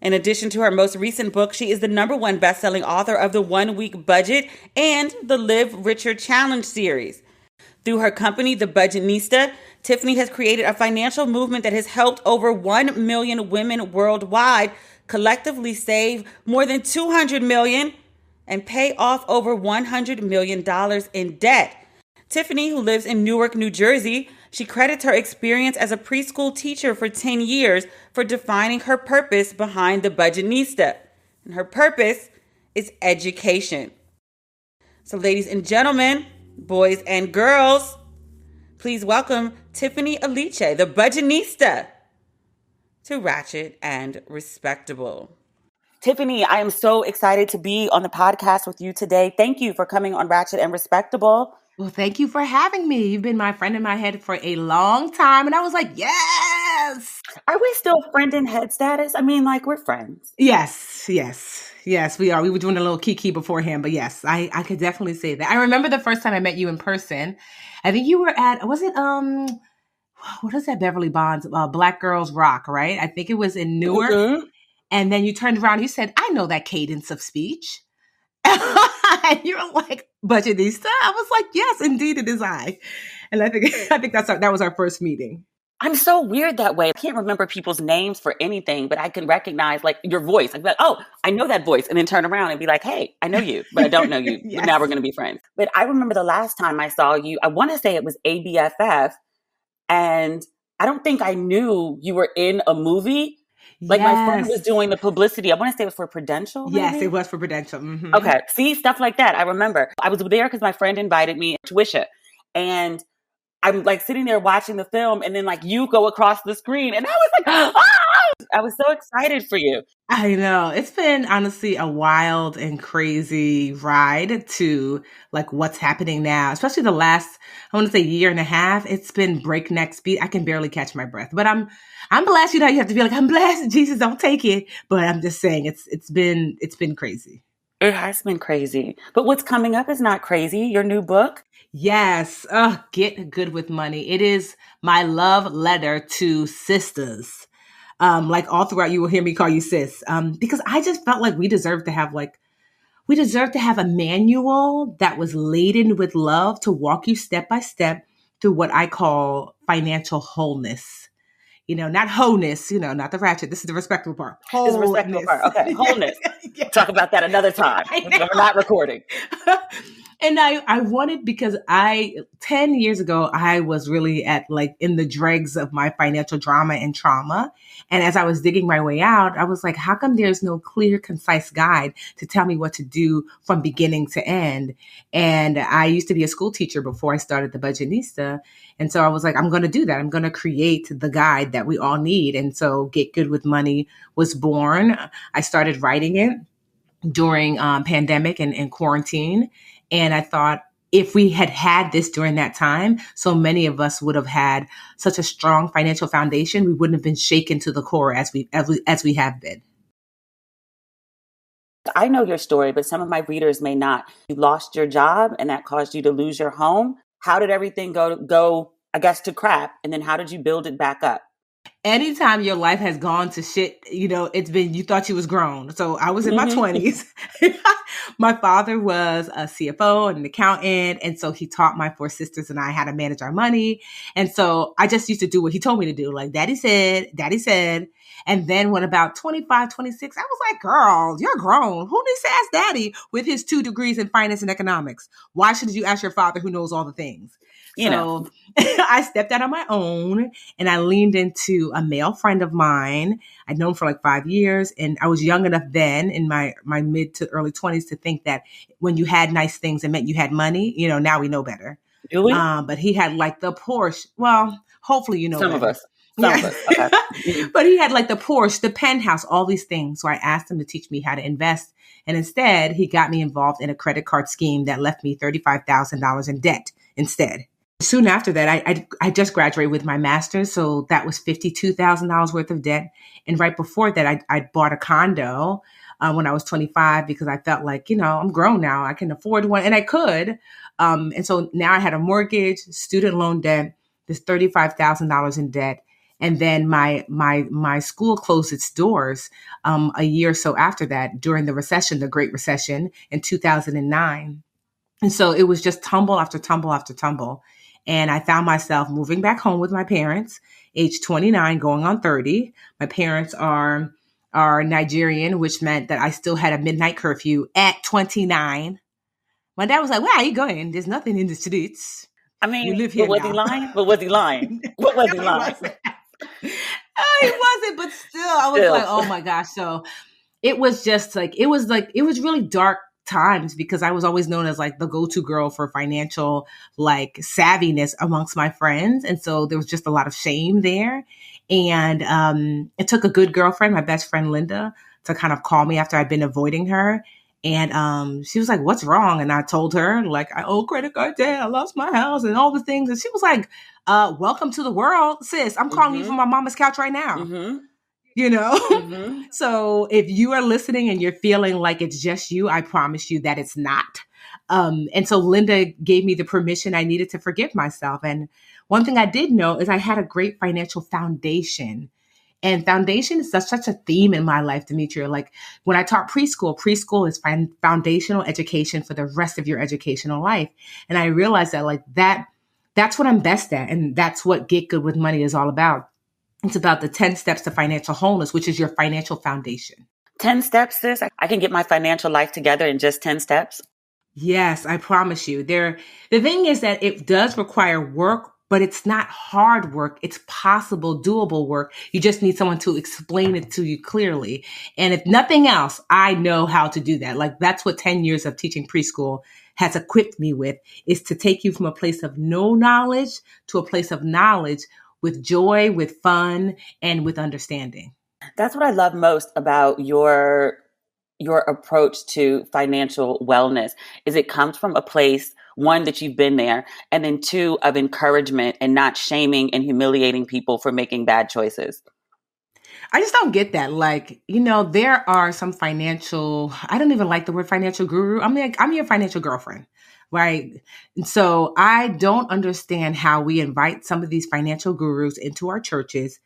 In addition to her most recent book, she is the #1 best-selling author of the 1 Week Budget and the Live Richer Challenge series. Through her company, The Budgetnista, Tiffany has created a financial movement that has helped over 1 million women worldwide collectively save more than $200 million and pay off over $100 million in debt. Tiffany, who lives in Newark, New Jersey, she credits her experience as a preschool teacher for 10 years for defining her purpose behind The Budgetnista. And her purpose is education. So ladies and gentlemen, boys and girls, please welcome Tiffany Aliche, The Budgetnista, to Ratchet and Respectable. Tiffany, I am so excited to be on the podcast with you today. Thank you for coming on Ratchet and Respectable. Well, thank you for having me. You've been my friend in my head for a long time. And I was like, yes. Are we still friend in head status? I mean, like, we're friends. Yes, we are. We were doing a little kiki beforehand, but yes, I could definitely say that. I remember the first time I met you in person. I think you were at, was it, what is that Beverly Bonds, Black Girls Rock, right? I think it was in Newark. Mm-hmm. And then you turned around and you said, I know that cadence of speech. And you're like, Budgetnista? I was like, yes, indeed it is I. And I think that was our first meeting. I'm so weird that way. I can't remember people's names for anything, but I can recognize like your voice. I'd be like, oh, I know that voice. And then turn around and be like, hey, I know you, but I don't know you. Yes. But now we're going to be friends. But I remember the last time I saw you, I want to say it was ABFF. And I don't think I knew you were in a movie. Like my friend was doing the publicity. I want to say it was for Prudential. Maybe? Yes, it was for Prudential. Mm-hmm. Okay. See, stuff like that. I remember. I was there because my friend invited me to Wisha. And I'm like sitting there watching the film and then like you go across the screen and I was like, ah! I was so excited for you. I know. It's been honestly a wild and crazy ride to like what's happening now, especially the last, I want to say year and a half. It's been breakneck speed. I can barely catch my breath, but I'm blessed. You know, you have to be like, I'm blessed. Jesus, don't take it. But I'm just saying it's been crazy. It has been crazy. But what's coming up is not crazy. Your new book. Yes. Get Good with Money. It is my love letter to sisters. Like all throughout, you will hear me call you sis. Because I just felt like we deserve to have a manual that was laden with love to walk you step by step through what I call financial wholeness. not wholeness, not the ratchet. This is the respectable part. This is the respectable part. Okay, wholeness. Yeah. Talk about that another time. We're not recording. And I wanted, because 10 years ago, I was really in the dregs of my financial drama and trauma. And as I was digging my way out, I was like, how come there's no clear, concise guide to tell me what to do from beginning to end? And I used to be a school teacher before I started the Budgetnista. And so I was like, I'm going to do that. I'm going to create the guide that we all need. And so Get Good with Money was born. I started writing it during pandemic and quarantine. And I thought, if we had this during that time, so many of us would have had such a strong financial foundation. We wouldn't have been shaken to the core as we have been. I know your story, but some of my readers may not. You lost your job and that caused you to lose your home. How did everything go, I guess, to crap? And then how did you build it back up? Anytime your life has gone to shit, it's been, you thought you was grown. So I was in my 20s. My father was a CFO and an accountant. And so he taught my 4 sisters and I how to manage our money. And so I just used to do what he told me to do. Like daddy said. And then when about 25, 26, I was like, girl, you're grown. Who needs to ask daddy with his 2 degrees in finance and economics? Why should you ask your father who knows all the things? So I stepped out on my own and I leaned into a male friend of mine. I'd known for like 5 years, and I was young enough then in my mid to early 20s to think that when you had nice things, it meant you had money. Now we know better. Do we? But he had like the Porsche. Well, hopefully Some better. of us. Some of us. Okay. But he had like the Porsche, the penthouse, all these things. So I asked him to teach me how to invest. And instead, he got me involved in a credit card scheme that left me $35,000 in debt instead. Soon after that, I just graduated with my master's. So that was $52,000 worth of debt. And right before that, I bought a condo when I was 25 because I felt like, I'm grown now. I can afford one, and I could. And so now I had a mortgage, student loan debt, this $35,000 in debt. And then my school closed its doors a year or so after that during the recession, the Great Recession in 2009. And so it was just tumble after tumble after tumble. And I found myself moving back home with my parents, age 29, going on 30. My parents are Nigerian, which meant that I still had a midnight curfew at 29. My dad was like, "Where are you going? There's nothing in the streets." I mean, you live here was now. he lying? But was he lying? What was he lying? He wasn't, but still, I was like, oh my gosh. So it was just it was really dark times because I was always known as like the go-to girl for financial savviness amongst my friends. And so there was just a lot of shame there. And it took a good girlfriend, my best friend, Linda, to kind of call me after I'd been avoiding her. And she was like, "What's wrong?" And I told her, I owe credit card debt. I lost my house and all the things. And she was like, welcome to the world, sis. I'm calling you from my mama's couch right now. Mm-hmm. So if you are listening and you're feeling like it's just you, I promise you that it's not. And so Linda gave me the permission I needed to forgive myself. And one thing I did know is I had a great financial foundation. And foundation is such a theme in my life, Demetria. Like when I taught preschool is foundational education for the rest of your educational life. And I realized that that's what I'm best at. And that's what Get Good with Money is all about. It's about the 10 steps to financial wholeness, which is your financial foundation. 10 steps, sis? I can get my financial life together in just 10 steps? Yes, I promise you. The thing is that it does require work, but it's not hard work. It's possible, doable work. You just need someone to explain it to you clearly. And if nothing else, I know how to do that. That's what 10 years of teaching preschool has equipped me with, is to take you from a place of no knowledge to a place of knowledge with joy, with fun, and with understanding. That's what I love most about your approach to financial wellness, is it comes from a place, one, that you've been there, and then 2, of encouragement and not shaming and humiliating people for making bad choices. I just don't get that. There are some financial, I don't even like the word financial guru. I'm your financial girlfriend, right? And so I don't understand how we invite some of these financial gurus into our churches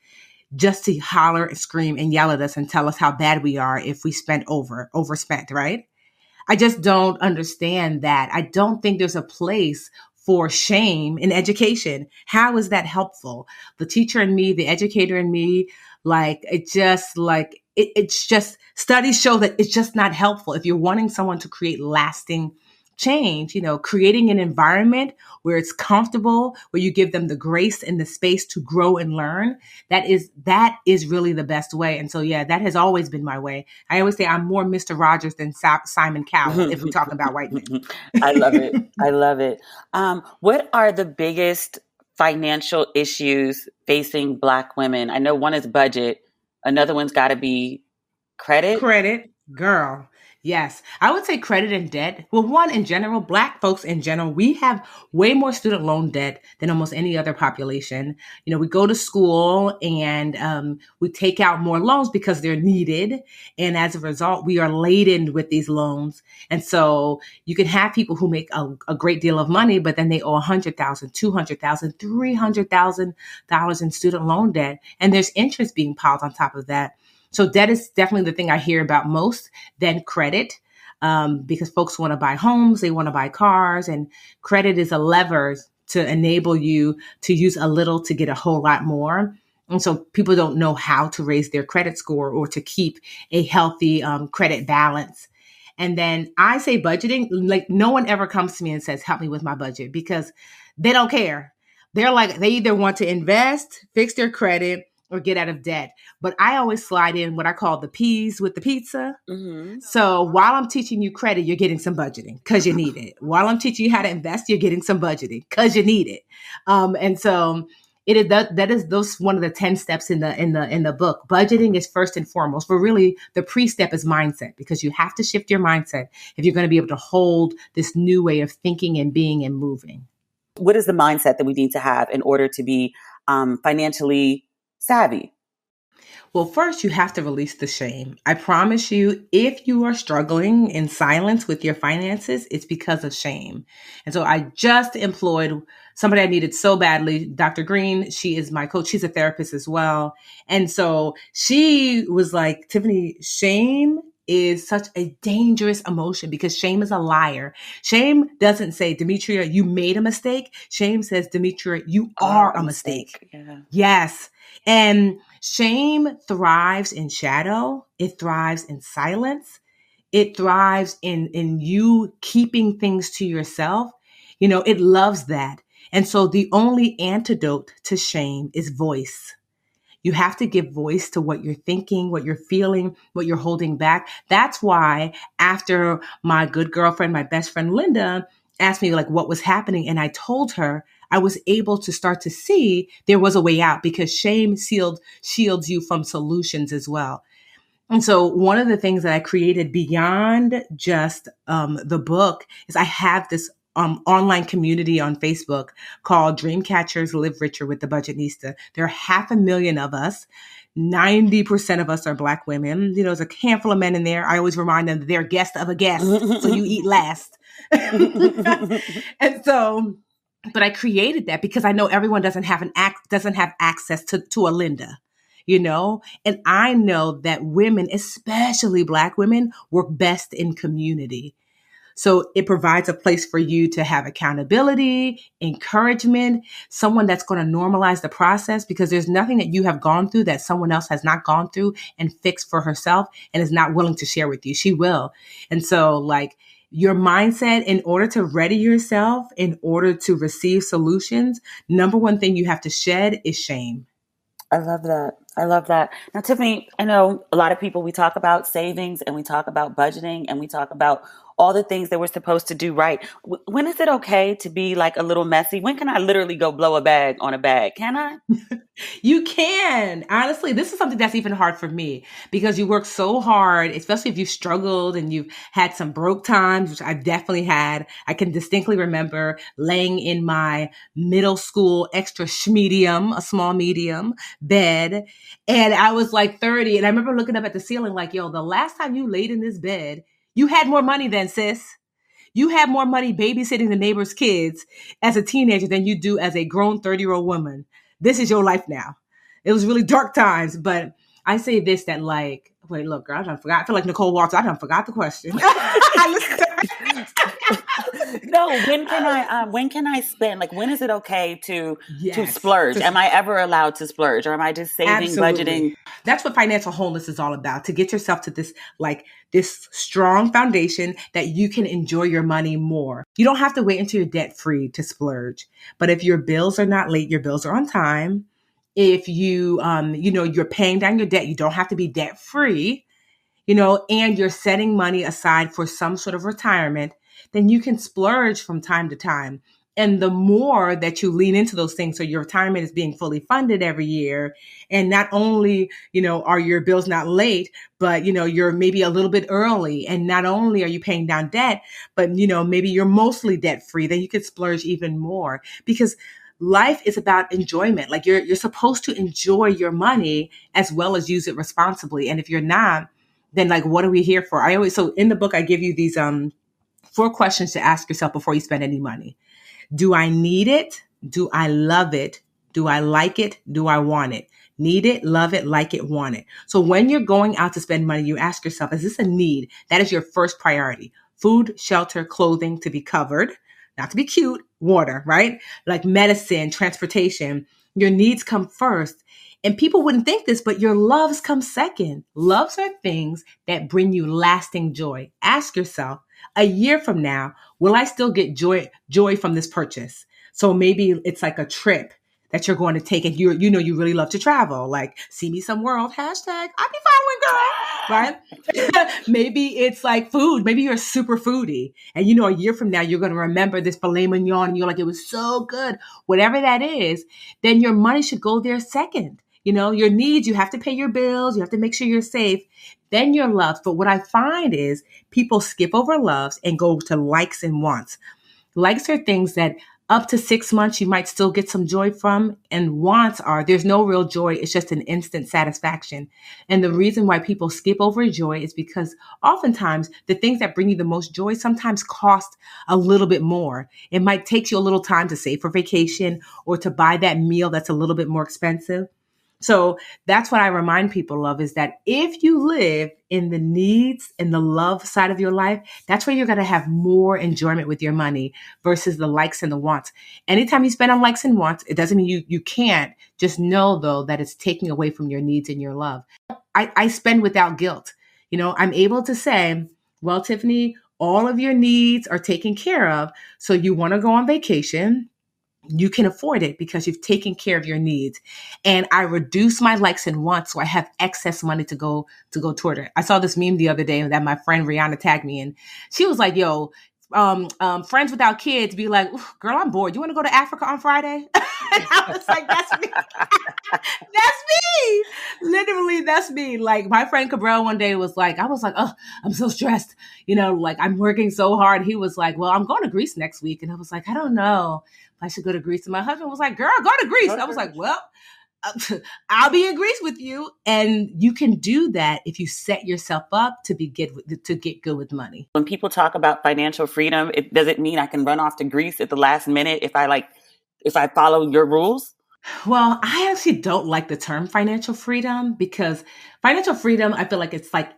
just to holler and scream and yell at us and tell us how bad we are if we overspent, right? I just don't understand that. I don't think there's a place for shame in education. How is that helpful? The teacher in me, the educator in me, it's just studies show that it's just not helpful. If you're wanting someone to create lasting change, creating an environment where it's comfortable, where you give them the grace and the space to grow and learn, that is really the best way. And so, yeah, that has always been my way. I always say I'm more Mr. Rogers than Simon Cowell if we're talking about white men. I love it. I love it. What are the biggest financial issues facing Black women? I know one is budget. Another one's got to be credit. Credit, girl. Yes. I would say credit and debt. Well, one, in general, Black folks in general, we have way more student loan debt than almost any other population. We go to school and we take out more loans because they're needed. And as a result, we are laden with these loans. And so you can have people who make a great deal of money, but then they owe $100,000, $200,000, $300,000 in student loan debt. And there's interest being piled on top of that. So debt is definitely the thing I hear about most, then credit, because folks want to buy homes, they want to buy cars, and credit is a lever to enable you to use a little to get a whole lot more. And so people don't know how to raise their credit score or to keep a healthy credit balance. And then I say budgeting, like no one ever comes to me and says, help me with my budget, because they don't care. They're like, they either want to invest, fix their credit, or get out of debt. But I always slide in what I call the peas with the pizza. Mm-hmm. So while I'm teaching you credit, you're getting some budgeting because you need it. While I'm teaching you how to invest, you're getting some budgeting because you need it. And so it is that is those one of the 10 steps in the book. Budgeting is first and foremost, but really the pre-step is mindset, because you have to shift your mindset if you're going to be able to hold this new way of thinking and being and moving. What is the mindset that we need to have in order to be financially savvy? Well, first, you have to release the shame. I promise you, if you are struggling in silence with your finances, it's because of shame. And so I just employed somebody I needed so badly, Dr. Green. She is my coach. She's a therapist as well. And so she was like, Tiffany, shame is such a dangerous emotion because shame is a liar. Shame doesn't say, Demetria, you made a mistake. Shame says, Demetria, you are a mistake. Yeah. Yes. And shame thrives in shadow. It thrives in silence. It thrives in you keeping things to yourself. It loves that. And so the only antidote to shame is voice. You have to give voice to what you're thinking, what you're feeling, what you're holding back. That's why after my good girlfriend, my best friend, Linda, asked me like what was happening, and I told her, I was able to start to see there was a way out, because shame shields you from solutions as well. And so one of the things that I created beyond just the book is I have this online community on Facebook called Dreamcatchers Live Richer with the Budgetnista. There are 500,000 of us. 90% of us are Black women. There's a handful of men in there. I always remind them that they're guest of a guest, so you eat last. And so, but I created that because I know everyone doesn't have access to a Linda, and I know that women, especially Black women, work best in community. So it provides a place for you to have accountability, encouragement, someone that's going to normalize the process, because there's nothing that you have gone through that someone else has not gone through and fixed for herself and is not willing to share with you. She will. And so like your mindset, in order to ready yourself, in order to receive solutions, number one thing you have to shed is shame. I love that. I love that. Now, Tiffany, I know a lot of people, we talk about savings and we talk about budgeting and we talk about all the things that we're supposed to do right. When is it okay to be like a little messy? When can I literally go blow a bag on a bag? Can I? You can. Honestly, this is something that's even hard for me, because you work so hard, especially if you've struggled and you've had some broke times, which I've definitely had. I can distinctly remember laying in my middle school extra a small medium bed. And I was like 30. And I remember looking up at the ceiling like, yo, the last time you laid in this bed, you had more money then, sis. You have more money babysitting the neighbor's kids as a teenager than you do as a grown 30-year-old woman. This is your life now. It was really dark times, but I say this, that like, wait, look, girl, I done forgot. I feel like Nicole Waltz. I done forgot the question. No, when can I spend? Like, when is it okay to Yes. splurge? Am I ever allowed to splurge, or am I just saving, Absolutely. budgeting? That's what financial wholeness is all about, to get yourself to this strong foundation that you can enjoy your money more. You don't have to wait until you're debt free to splurge. But if your bills are not late, your bills are on time. If you, you're paying down your debt, you don't have to be debt free, and you're setting money aside for some sort of retirement, then you can splurge from time to time. And the more that you lean into those things, so your retirement is being fully funded every year, and not only, are your bills not late, but, you're maybe a little bit early, and not only are you paying down debt, but, maybe you're mostly debt free, then you could splurge even more, because life is about enjoyment. Like you're supposed to enjoy your money as well as use it responsibly. And if you're not, then like, what are we here for? So in the book, I give you these 4 questions to ask yourself before you spend any money. Do I need it? Do I love it? Do I like it? Do I want it? Need it, love it, like it, want it. So when you're going out to spend money, you ask yourself, is this a need? That is your first priority. Food, shelter, clothing to be covered, not to be cute, water, right? Like medicine, transportation. Your needs come first. And people wouldn't think this, but your loves come second. Loves are things that bring you lasting joy. Ask yourself, a year from now, will I still get joy from this purchase? So maybe it's like a trip that you're going to take, and you really love to travel, like see me some world, hashtag I'll be following, girl, right? Maybe it's like food. Maybe you're a super foodie, and a year from now, you're going to remember this filet mignon, and you're like, it was so good. Whatever that is, then your money should go there second. Your needs, you have to pay your bills, you have to make sure you're safe, then your loves. But what I find is people skip over loves and go to likes and wants. Likes are things that up to 6 months, you might still get some joy from, and wants are, there's no real joy. It's just an instant satisfaction. And the reason why people skip over joy is because oftentimes the things that bring you the most joy sometimes cost a little bit more. It might take you a little time to save for vacation or to buy that meal that's a little bit more expensive. So that's what I remind people of, is that if you live in the needs and the love side of your life, that's where you're going to have more enjoyment with your money versus the likes and the wants. Anytime you spend on likes and wants, it doesn't mean you can't. Just know, though, that it's taking away from your needs and your love. I spend without guilt. I'm able to say, well, Tiffany, all of your needs are taken care of. So you want to go on vacation. You can afford it because you've taken care of your needs. And I reduce my likes and wants, so I have excess money to go toward it. I saw this meme the other day that my friend Rihanna tagged me in. She was like, yo, friends without kids be like, girl, I'm bored. You want to go to Africa on Friday? And I was like, that's me. That's me. Literally, that's me. Like my friend Cabral one day was like, oh, I'm so stressed. Like I'm working so hard. He was like, well, I'm going to Greece next week. And I was like, I don't know if I should go to Greece. And my husband was like, girl, go to Greece. I was like, well, I'll be in Greece with you. And you can do that if you set yourself up to get good with money. When people talk about financial freedom, does it mean I can run off to Greece at the last minute if I follow your rules? Well, I actually don't like the term financial freedom, because financial freedom, I feel like it's like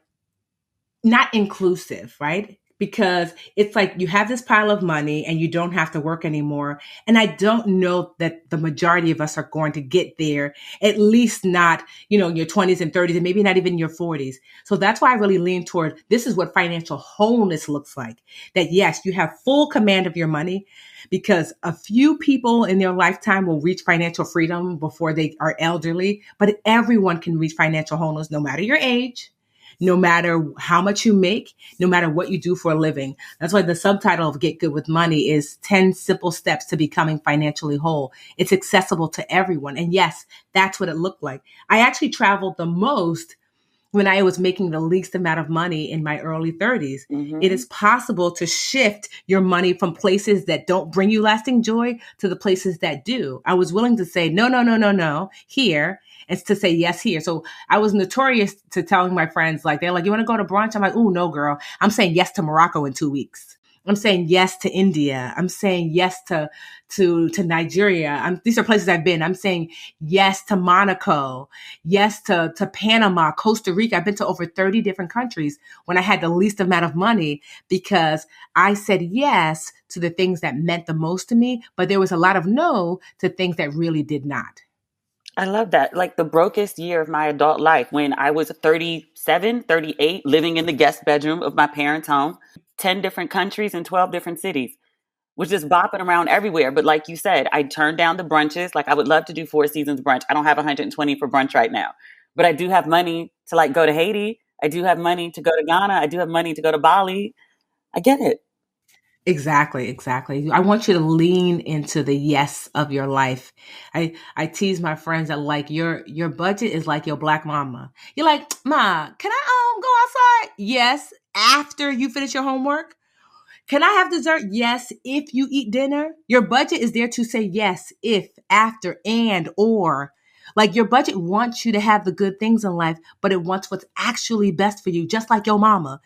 not inclusive, right? Because it's like you have this pile of money and you don't have to work anymore. And I don't know that the majority of us are going to get there, at least not, in your 20s and 30s, and maybe not even your 40s. So that's why I really lean toward, this is what financial wholeness looks like. That yes, you have full command of your money, because a few people in their lifetime will reach financial freedom before they are elderly, but everyone can reach financial wholeness, no matter your age, no matter how much you make, no matter what you do for a living. That's why the subtitle of Get Good with Money is 10 Simple Steps to Becoming Financially Whole. It's accessible to everyone. And yes, that's what it looked like. I actually traveled the most when I was making the least amount of money in my early 30s. Mm-hmm. It is possible to shift your money from places that don't bring you lasting joy to the places that do. I was willing to say, no, here, and to say yes here. So I was notorious to telling my friends, like, they're like, you want to go to brunch? I'm like, oh, no, girl. I'm saying yes to Morocco in 2 weeks. I'm saying yes to India. I'm saying yes to Nigeria. These are places I've been. I'm saying yes to Monaco, yes to Panama, Costa Rica. I've been to over 30 different countries when I had the least amount of money because I said yes to the things that meant the most to me, but there was a lot of no to things that really did not. I love that. Like the brokest year of my adult life when I was 37, 38, living in the guest bedroom of my parents' home, 10 different countries and 12 different cities. Was just bopping around everywhere. But like you said, I turned down the brunches. Like I would love to do Four Seasons brunch. I don't have 120 for brunch right now, but I do have money to like go to Haiti. I do have money to go to Ghana. I do have money to go to Bali. I get it. Exactly, exactly. I want you to lean into the yes of your life. I tease my friends that like your budget is like your black mama. You're like, Ma, can I go outside? Yes, after you finish your homework. Can I have dessert? Yes, if you eat dinner. Your budget is there to say yes, if, after, and, or. Like your budget wants you to have the good things in life, but it wants what's actually best for you, just like your mama,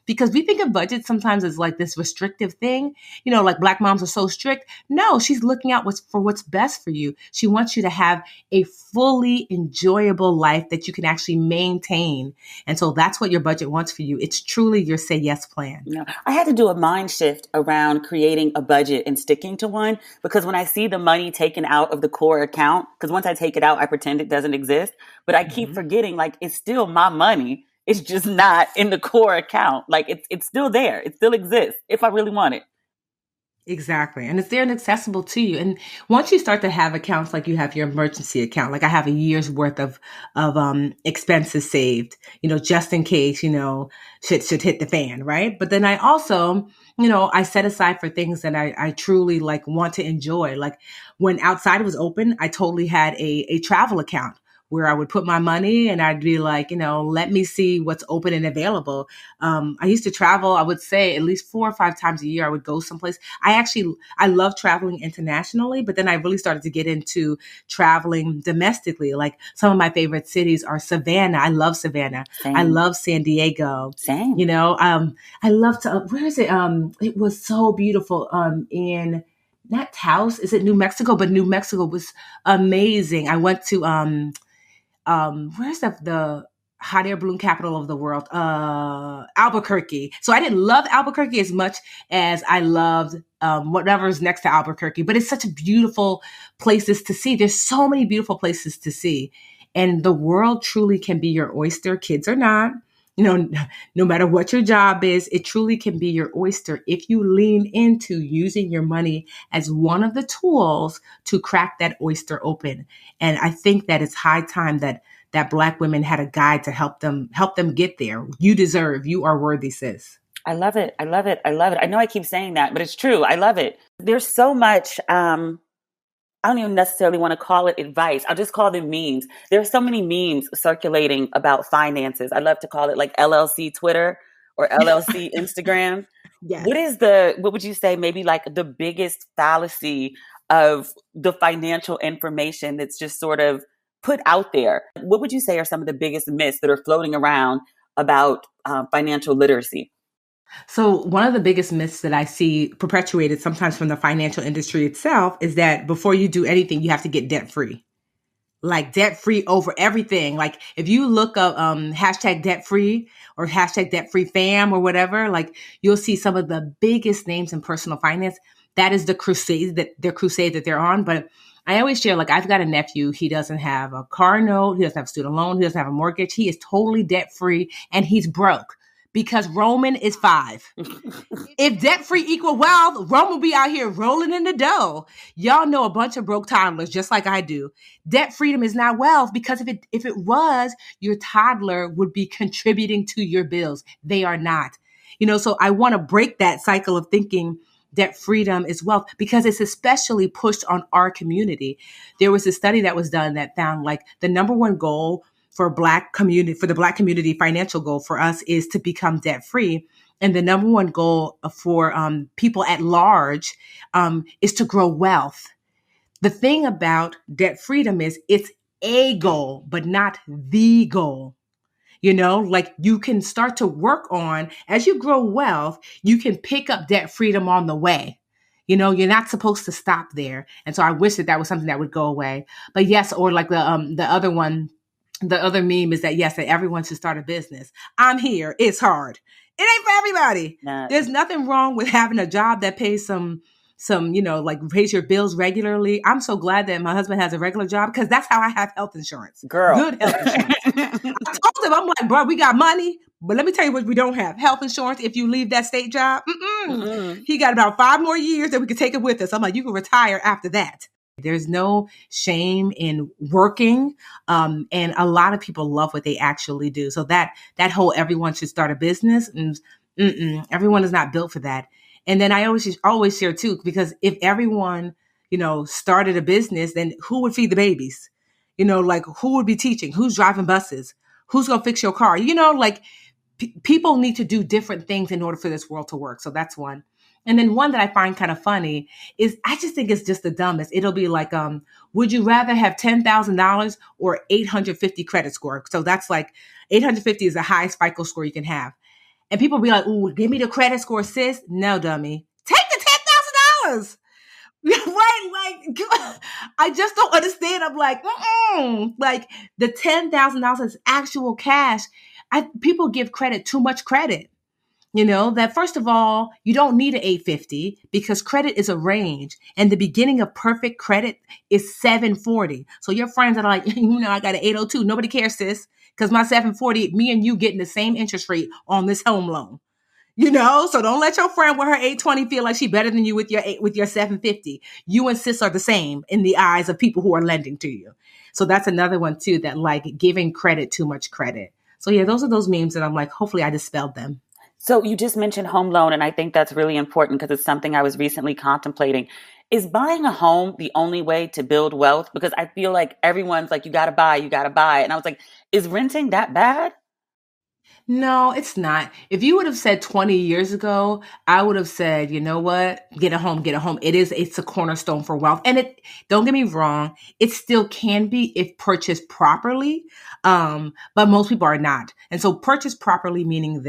because we think of budget sometimes as like this restrictive thing, like black moms are so strict. No, she's looking out what's best for you. She wants you to have a fully enjoyable life that you can actually maintain. And so that's what your budget wants for you. It's truly your say yes plan. I had to do a mind shift around creating a budget and sticking to one because when I see the money taken out of the core account, because once I take it out, I pretend it doesn't exist, but I keep forgetting like it's still my money. It's just not in the core account. Like it's still there. It still exists if I really want it. Exactly. And it's there and accessible to you. And once you start to have accounts like you have your emergency account, like I have a year's worth of expenses saved, just in case, shit should hit the fan, right? But then I also, I set aside for things that I truly like want to enjoy. Like when outside was open, I totally had a travel account where I would put my money and I'd be like, let me see what's open and available. I used to travel, I would say at least 4 or 5 times a year. I would go someplace. I love traveling internationally, but then I really started to get into traveling domestically. Like some of my favorite cities are Savannah. I love Savannah. Same. I love San Diego. Same. I love to, where is it? It was so beautiful in not Taos, is it New Mexico? But New Mexico was amazing. I went to, where's the hot air balloon capital of the world? Albuquerque. So I didn't love Albuquerque as much as I loved whatever's next to Albuquerque, but it's such a beautiful places to see. There's so many beautiful places to see. And the world truly can be your oyster, kids or not. No matter what your job is, it truly can be your oyster if you lean into using your money as one of the tools to crack that oyster open. And I think that it's high time that Black women had a guide to help them get there. You are worthy, sis. I love it. I love it. I love it. I know I keep saying that, but it's true. I love it. There's so much, I don't even necessarily want to call it advice. I'll just call them memes. There are so many memes circulating about finances. I love to call it like LLC Twitter or LLC Instagram. Yes. What would you say maybe like the biggest fallacy of the financial information that's just sort of put out there? What would you say are some of the biggest myths that are floating around about financial literacy? So one of the biggest myths that I see perpetuated sometimes from the financial industry itself is that before you do anything, you have to get debt free. Like debt free over everything. Like if you look up hashtag debt free or hashtag debt free fam or whatever, like you'll see some of the biggest names in personal finance. That is the crusade that they're on. But I always share, like I've got a nephew. He doesn't have a car note. He doesn't have a student loan. He doesn't have a mortgage. He is totally debt free and he's broke. Because Roman is 5. If debt-free equal wealth, Roman will be out here rolling in the dough. Y'all know a bunch of broke toddlers, just like I do. Debt freedom is not wealth because if it was, your toddler would be contributing to your bills. They are not. So I want to break that cycle of thinking debt freedom is wealth because it's especially pushed on our community. There was a study that was done that found like the number one goal for the Black community financial goal for us is to become debt free. And the number one goal for people at large is to grow wealth. The thing about debt freedom is it's a goal, but not the goal. Like you can start to work on, as you grow wealth, you can pick up debt freedom on the way. You're not supposed to stop there. And so I wish that was something that would go away. But yes, or like the other one, the other meme is that, yes, that everyone should start a business. I'm here. It's hard. It ain't for everybody. There's nothing wrong with having a job that pays some, like pays your bills regularly. I'm so glad that my husband has a regular job because that's how I have health insurance. Girl. Good health insurance. I told him, I'm like, bro, we got money, but let me tell you what we don't have. Health insurance if you leave that state job. He got about 5 more years that we could take it with us. I'm like, you can retire after that. There's no shame in working. And a lot of people love what they actually do. So that whole everyone should start a business, everyone is not built for that. And then I always share too, because if everyone, started a business, then who would feed the babies? Like who would be teaching? Who's driving buses? Who's going to fix your car? People need to do different things in order for this world to work. So that's one. And then one that I find kind of funny is I just think it's just the dumbest. It'll be like, would you rather have $10,000 or 850 credit score? So that's like 850 is the highest FICO score you can have. And people be like, ooh, give me the credit score, sis. No, dummy. Take the $10,000. Right? Like, I just don't understand. I'm like, like the $10,000 is actual cash. People give too much credit. That first of all, you don't need an 850 because credit is a range and the beginning of perfect credit is 740. So your friends are like, I got an 802. Nobody cares, sis, because my 740, me and you getting the same interest rate on this home loan. So don't let your friend with her 820 feel like she better than you with your 750. You and sis are the same in the eyes of people who are lending to you. So that's another one too, that like giving too much credit. So yeah, those are those memes that I'm like, hopefully I dispelled them. So you just mentioned home loan, and I think that's really important because it's something I was recently contemplating. Is buying a home the only way to build wealth? Because I feel like everyone's like, you got to buy. And I was like, is renting that bad? No, it's not. If you would have said 20 years ago, I would have said, you know what? Get a home. It's a cornerstone for wealth. And don't get me wrong, it still can be if purchased properly. But most people are not. And so purchased properly meaning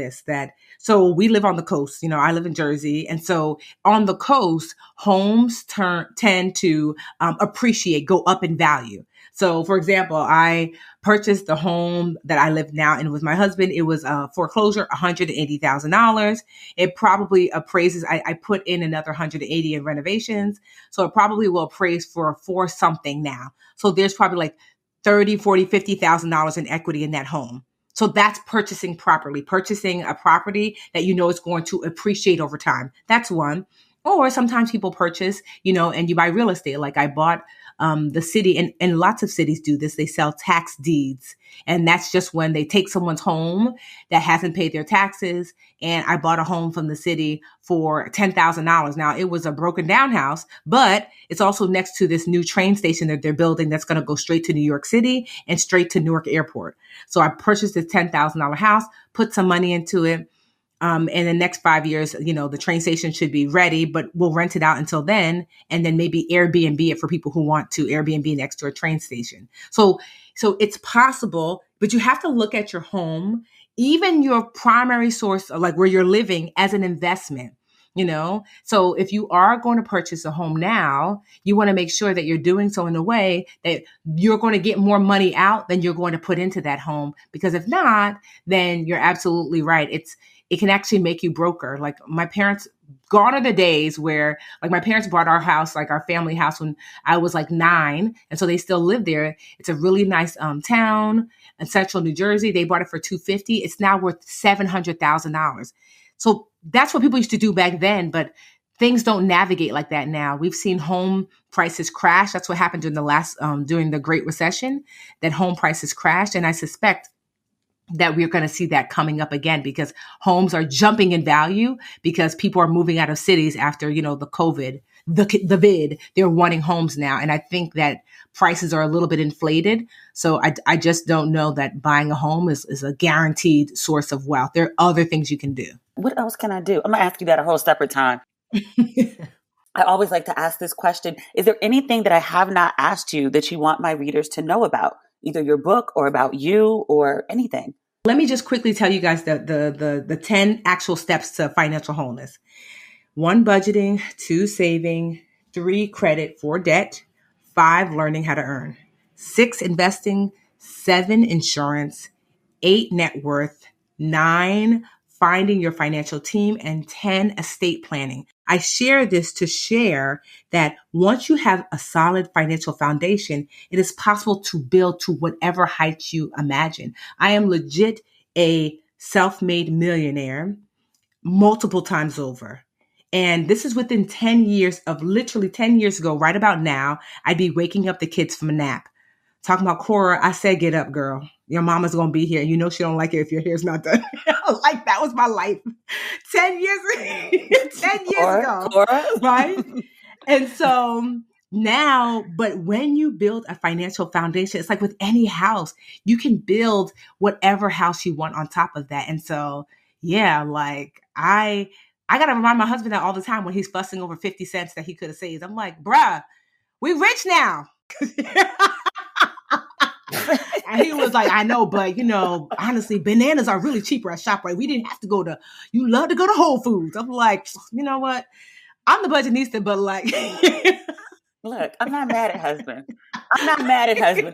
so we live on the coast, I live in Jersey. And so on the coast, homes tend to appreciate, go up in value. So for example, I purchased the home that I live now in with my husband. It was a foreclosure, $180,000. It probably appraises. I put in another 180 in renovations. So it probably will appraise for something now. So there's probably like $30,000, $40,000, $50,000 in equity in that home. So that's purchasing properly, purchasing a property that is going to appreciate over time. That's one. Or sometimes people purchase, and you buy real estate. Like I bought the city, and lots of cities do this. They sell tax deeds. And that's just when they take someone's home that hasn't paid their taxes. And I bought a home from the city for $10,000. Now it was a broken down house, but it's also next to this new train station that they're building that's going to go straight to New York City and straight to Newark Airport. So I purchased this $10,000 house, put some money into it. In the next 5 years, the train station should be ready, but we'll rent it out until then. And then maybe Airbnb it for people who want to Airbnb next to a train station. So it's possible, but you have to look at your home, even your primary source, like where you're living, as an investment. So if you are going to purchase a home now, you want to make sure that you're doing so in a way that you're going to get more money out than you're going to put into that home. Because if not, then you're absolutely right. It can actually make you broker. Like my parents, gone are the days where like my parents bought our house, like our family house, when I was like 9. And so they still live there. It's a really nice town in central New Jersey. They bought it for $250,000. It's now worth $700,000. So that's what people used to do back then. But things don't navigate like that now. We've seen home prices crash. That's what happened during the Great Recession, that home prices crashed. And I suspect that we're going to see that coming up again because homes are jumping in value because people are moving out of cities after, the COVID, the vid, they're wanting homes now. And I think that prices are a little bit inflated. So I just don't know that buying a home is a guaranteed source of wealth. There are other things you can do. What else can I do? I'm going to ask you that a whole separate time. I always like to ask this question. Is there anything that I have not asked you that you want my readers to know about? Either your book or about you or anything? Let me just quickly tell you guys the 10 actual steps to financial wholeness. 1, budgeting. 2, saving. 3, credit. 4, debt. 5, learning how to earn. 6, investing. 7, insurance. 8, net worth. 9, finding your financial team. And 10, estate planning. I share this to share that once you have a solid financial foundation, it is possible to build to whatever heights you imagine. I am legit a self-made millionaire multiple times over. And this is within 10 years of literally 10 years ago, right about now, I'd be waking up the kids from a nap. Talking about Cora, I said, get up, girl. Your mama's going to be here. You know she don't like it if your hair's not done. Like, that was my life 10 years, 10 years ago. Cora. Right? And so now, but when you build a financial foundation, it's like with any house, you can build whatever house you want on top of that. And so, yeah, like I got to remind my husband that all the time when he's fussing over 50 cents that he could have saved. I'm like, bruh, we rich now. And he was like, I know, but honestly, bananas are really cheaper at ShopRite. We didn't have to you love to go to Whole Foods. I'm like, you know what? I'm the budgetnista, but like, look, I'm not mad at husband.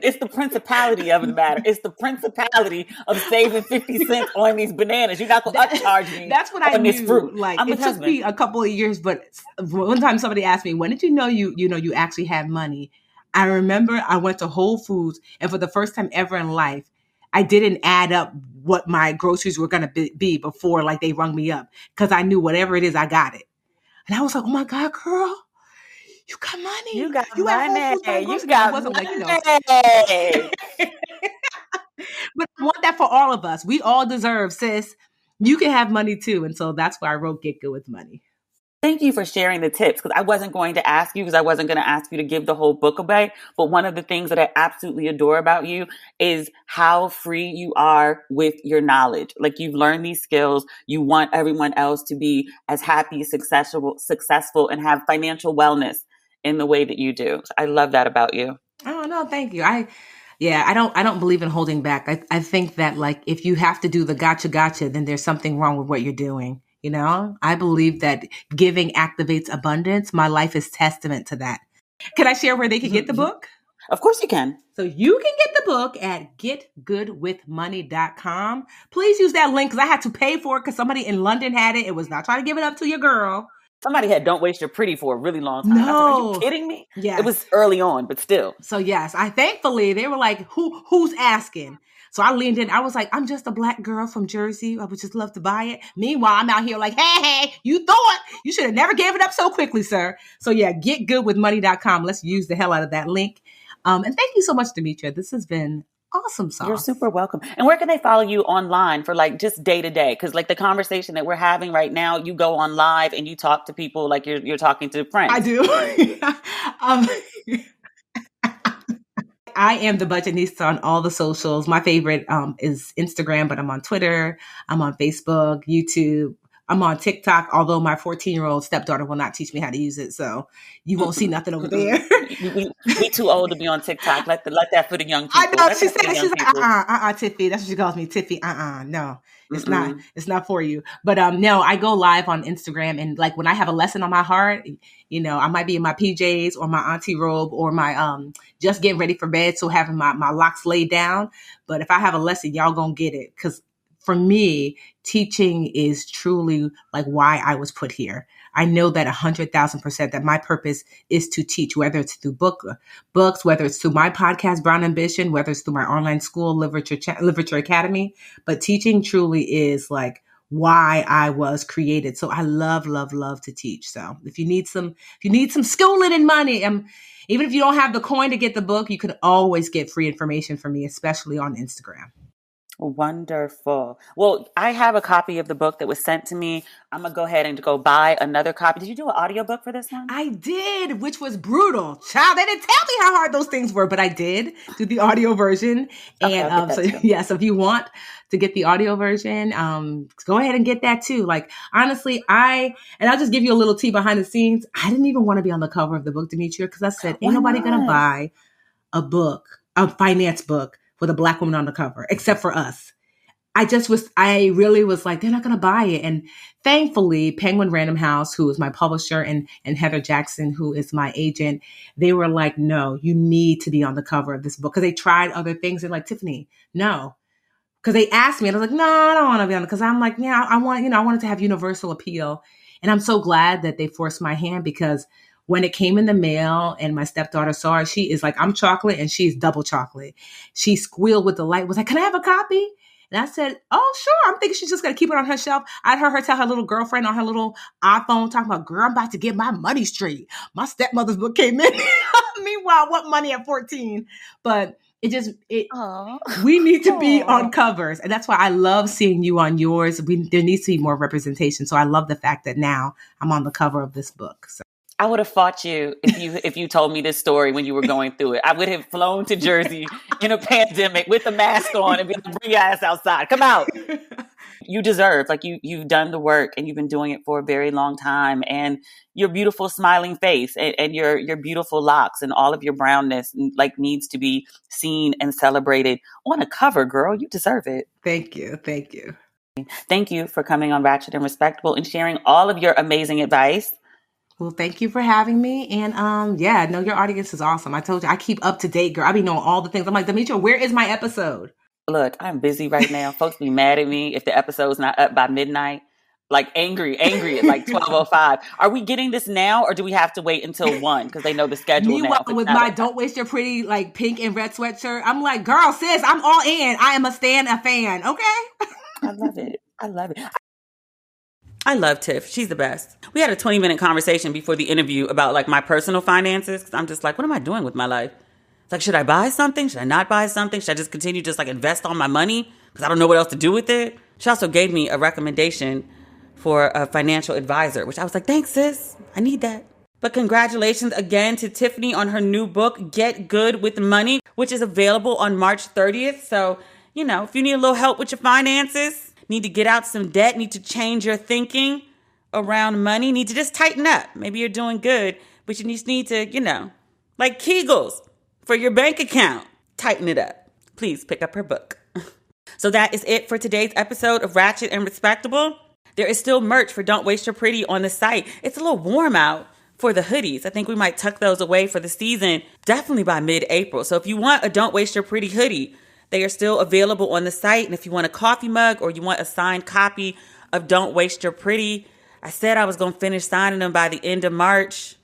It's the principality of the matter. It's the principality of saving 50 cents on these bananas. You're not going to upcharge me. That's what I knew. This fruit. Like, it took me a couple of years, but one time somebody asked me, when did you know you actually had money? I remember I went to Whole Foods, and for the first time ever in life, I didn't add up what my groceries were going to be before like they rung me up, because I knew whatever it is, I got it. And I was like, oh my God, girl, you got money. You got you money. You got money. But I want that for all of us. We all deserve, sis. You can have money too. And so that's why I wrote Get Good with Money. Thank you for sharing the tips, because I wasn't going to ask you to give the whole book away. But one of the things that I absolutely adore about you is how free you are with your knowledge. Like, you've learned these skills. You want everyone else to be as happy, successful, and have financial wellness in the way that you do. So I love that about you. Oh, no, thank you. I don't believe in holding back. I think that, like, if you have to do the gotcha, then there's something wrong with what you're doing. I believe that giving activates abundance. My life is testament to that. Can I share where they can get the book? Of course you can. So you can get the book at getgoodwithmoney.com. Please use that link, because I had to pay for it because somebody in London had it. It was not trying to give it up to your girl. Somebody had Don't Waste Your Pretty for a really long time. No. I was like, are you kidding me? Yes. It was early on, but still. So yes, thankfully they were like, who's asking? So I leaned in. I was like, I'm just a Black girl from Jersey. I would just love to buy it. Meanwhile, I'm out here like, hey, you thought you should have never gave it up so quickly, sir. So yeah, getgoodwithmoney.com. Let's use the hell out of that link. And thank you so much, Demetria. This has been awesome sauce. You're super welcome. And where can they follow you online for like just day to day? Because like the conversation that we're having right now, you go on live and you talk to people like you're talking to friends. I do. I am the Budgetnista on all the socials. My favorite is Instagram, but I'm on Twitter. I'm on Facebook, YouTube. I'm on TikTok, although my 14-year-old stepdaughter will not teach me how to use it. So you won't see nothing over there. we too old to be on TikTok. Let that for the young people. I know. She's like, Tiffy. That's what she calls me, Tiffy. No. It's not. It's not for you. But no, I go live on Instagram, and like when I have a lesson on my heart, I might be in my PJs or my auntie robe or my just getting ready for bed, so having my locks laid down. But if I have a lesson, y'all gonna get it, because for me, teaching is truly like why I was put here. I know that 100,000% that my purpose is to teach, whether it's through books, whether it's through my podcast, Brown Ambition, whether it's through my online school, Literature Academy. But teaching truly is like why I was created. So I love, love, love to teach. So if you need some schooling and money, even if you don't have the coin to get the book, you can always get free information from me, especially on Instagram. Wonderful. Well, I have a copy of the book that was sent to me. I'm going to go ahead and go buy another copy. Did you do an audiobook for this one? I did, which was brutal. Child, they didn't tell me how hard those things were, but I did do the audio version. And so if you want to get the audio version, go ahead and get that too. Like, honestly, I'll just give you a little tea behind the scenes. I didn't even want to be on the cover of the book, Demetria, because I said, ain't nobody going to buy a finance book with a Black woman on the cover, except for us. I really was like, they're not going to buy it. And thankfully, Penguin Random House, who is my publisher, and Heather Jackson, who is my agent, they were like, no, you need to be on the cover of this book. Because they tried other things. They're like, Tiffany, no. Because they asked me, and I was like, no, I don't want to be on it. Because I'm like, yeah, I wanted to have universal appeal. And I'm so glad that they forced my hand, because when it came in the mail and my stepdaughter saw it, she is like, I'm chocolate and she's double chocolate. She squealed with delight, was like, can I have a copy? And I said, oh, sure. I'm thinking she's just going to keep it on her shelf. I'd heard her tell her little girlfriend on her little iPhone, talking about, girl, I'm about to get my money straight. My stepmother's book came in. Meanwhile, what money at 14? But we need to be on covers. And that's why I love seeing you on yours. There needs to be more representation. So I love the fact that now I'm on the cover of this book. So. I would have fought you if you told me this story when you were going through it. I would have flown to Jersey in a pandemic with a mask on and be like, bring your ass outside. Come out. You deserve, you've done the work, and you've been doing it for a very long time. And your beautiful smiling face and your beautiful locks and all of your brownness needs to be seen and celebrated on a cover, girl. You deserve it. Thank you. Thank you. Thank you for coming on Ratchet and Respectable and sharing all of your amazing advice. Well, thank you for having me. And no, your audience is awesome. I told you, I keep up to date, girl. I be knowing all the things. I'm like, Demetria, where is my episode? Look, I'm busy right now. Folks be mad at me if the episode's not up by midnight. Angry at 12:05. Are we getting this now, or do we have to wait until 1? Because they know the schedule Meanwhile, now. With my Don't Waste Your Pretty pink and red sweatshirt, I'm like, girl, sis, I'm all in. I am a fan, okay? I love it. I love Tiff. She's the best. We had a 20-minute conversation before the interview about my personal finances. Cause I'm just like, what am I doing with my life? Should I buy something? Should I not buy something? Should I just continue invest all my money? Cause I don't know what else to do with it. She also gave me a recommendation for a financial advisor, which I was like, thanks, sis. I need that. But congratulations again to Tiffany on her new book, Get Good with Money, which is available on March 30th. So, if you need a little help with your finances, need to get out some debt, need to change your thinking around money, need to just tighten up. Maybe you're doing good, but you just need to, like Kegels for your bank account, tighten it up. Please pick up her book. So that is it for today's episode of Ratchet and Respectable. There is still merch for Don't Waste Your Pretty on the site. It's a little warm out for the hoodies. I think we might tuck those away for the season, definitely by mid-April. So if you want a Don't Waste Your Pretty hoodie, they are still available on the site. And if you want a coffee mug or you want a signed copy of Don't Waste Your Pretty, I said I was going to finish signing them by the end of March.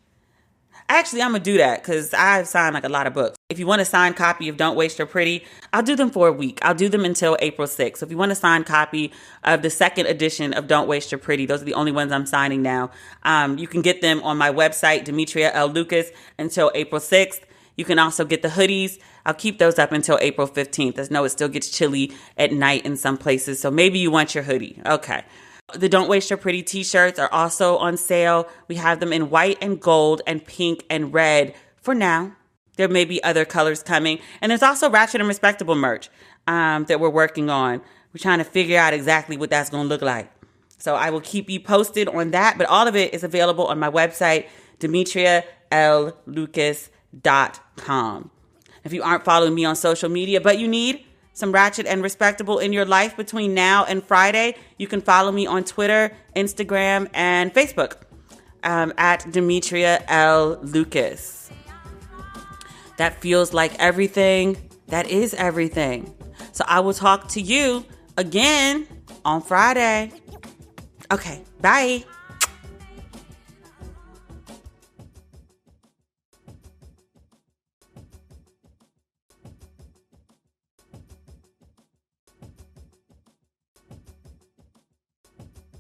Actually, I'm going to do that because I've signed a lot of books. If you want a signed copy of Don't Waste Your Pretty, I'll do them for a week. I'll do them until April 6th. So if you want a signed copy of the second edition of Don't Waste Your Pretty, those are the only ones I'm signing now. You can get them on my website, Demetria L. Lucas, until April 6th. You can also get the hoodies. I'll keep those up until April 15th. I know it still gets chilly at night in some places, so maybe you want your hoodie. Okay. The Don't Waste Your Pretty t-shirts are also on sale. We have them in white and gold and pink and red for now. There may be other colors coming. And there's also Ratchet and Respectable merch that we're working on. We're trying to figure out exactly what that's going to look like. So I will keep you posted on that. But all of it is available on my website, DemetriaLLucas.com. If you aren't following me on social media, but you need some Ratchet and Respectable in your life between now and Friday, you can follow me on Twitter, Instagram, and Facebook at Demetria L. Lucas. That feels like everything. That is everything. So I will talk to you again on Friday. Okay, bye.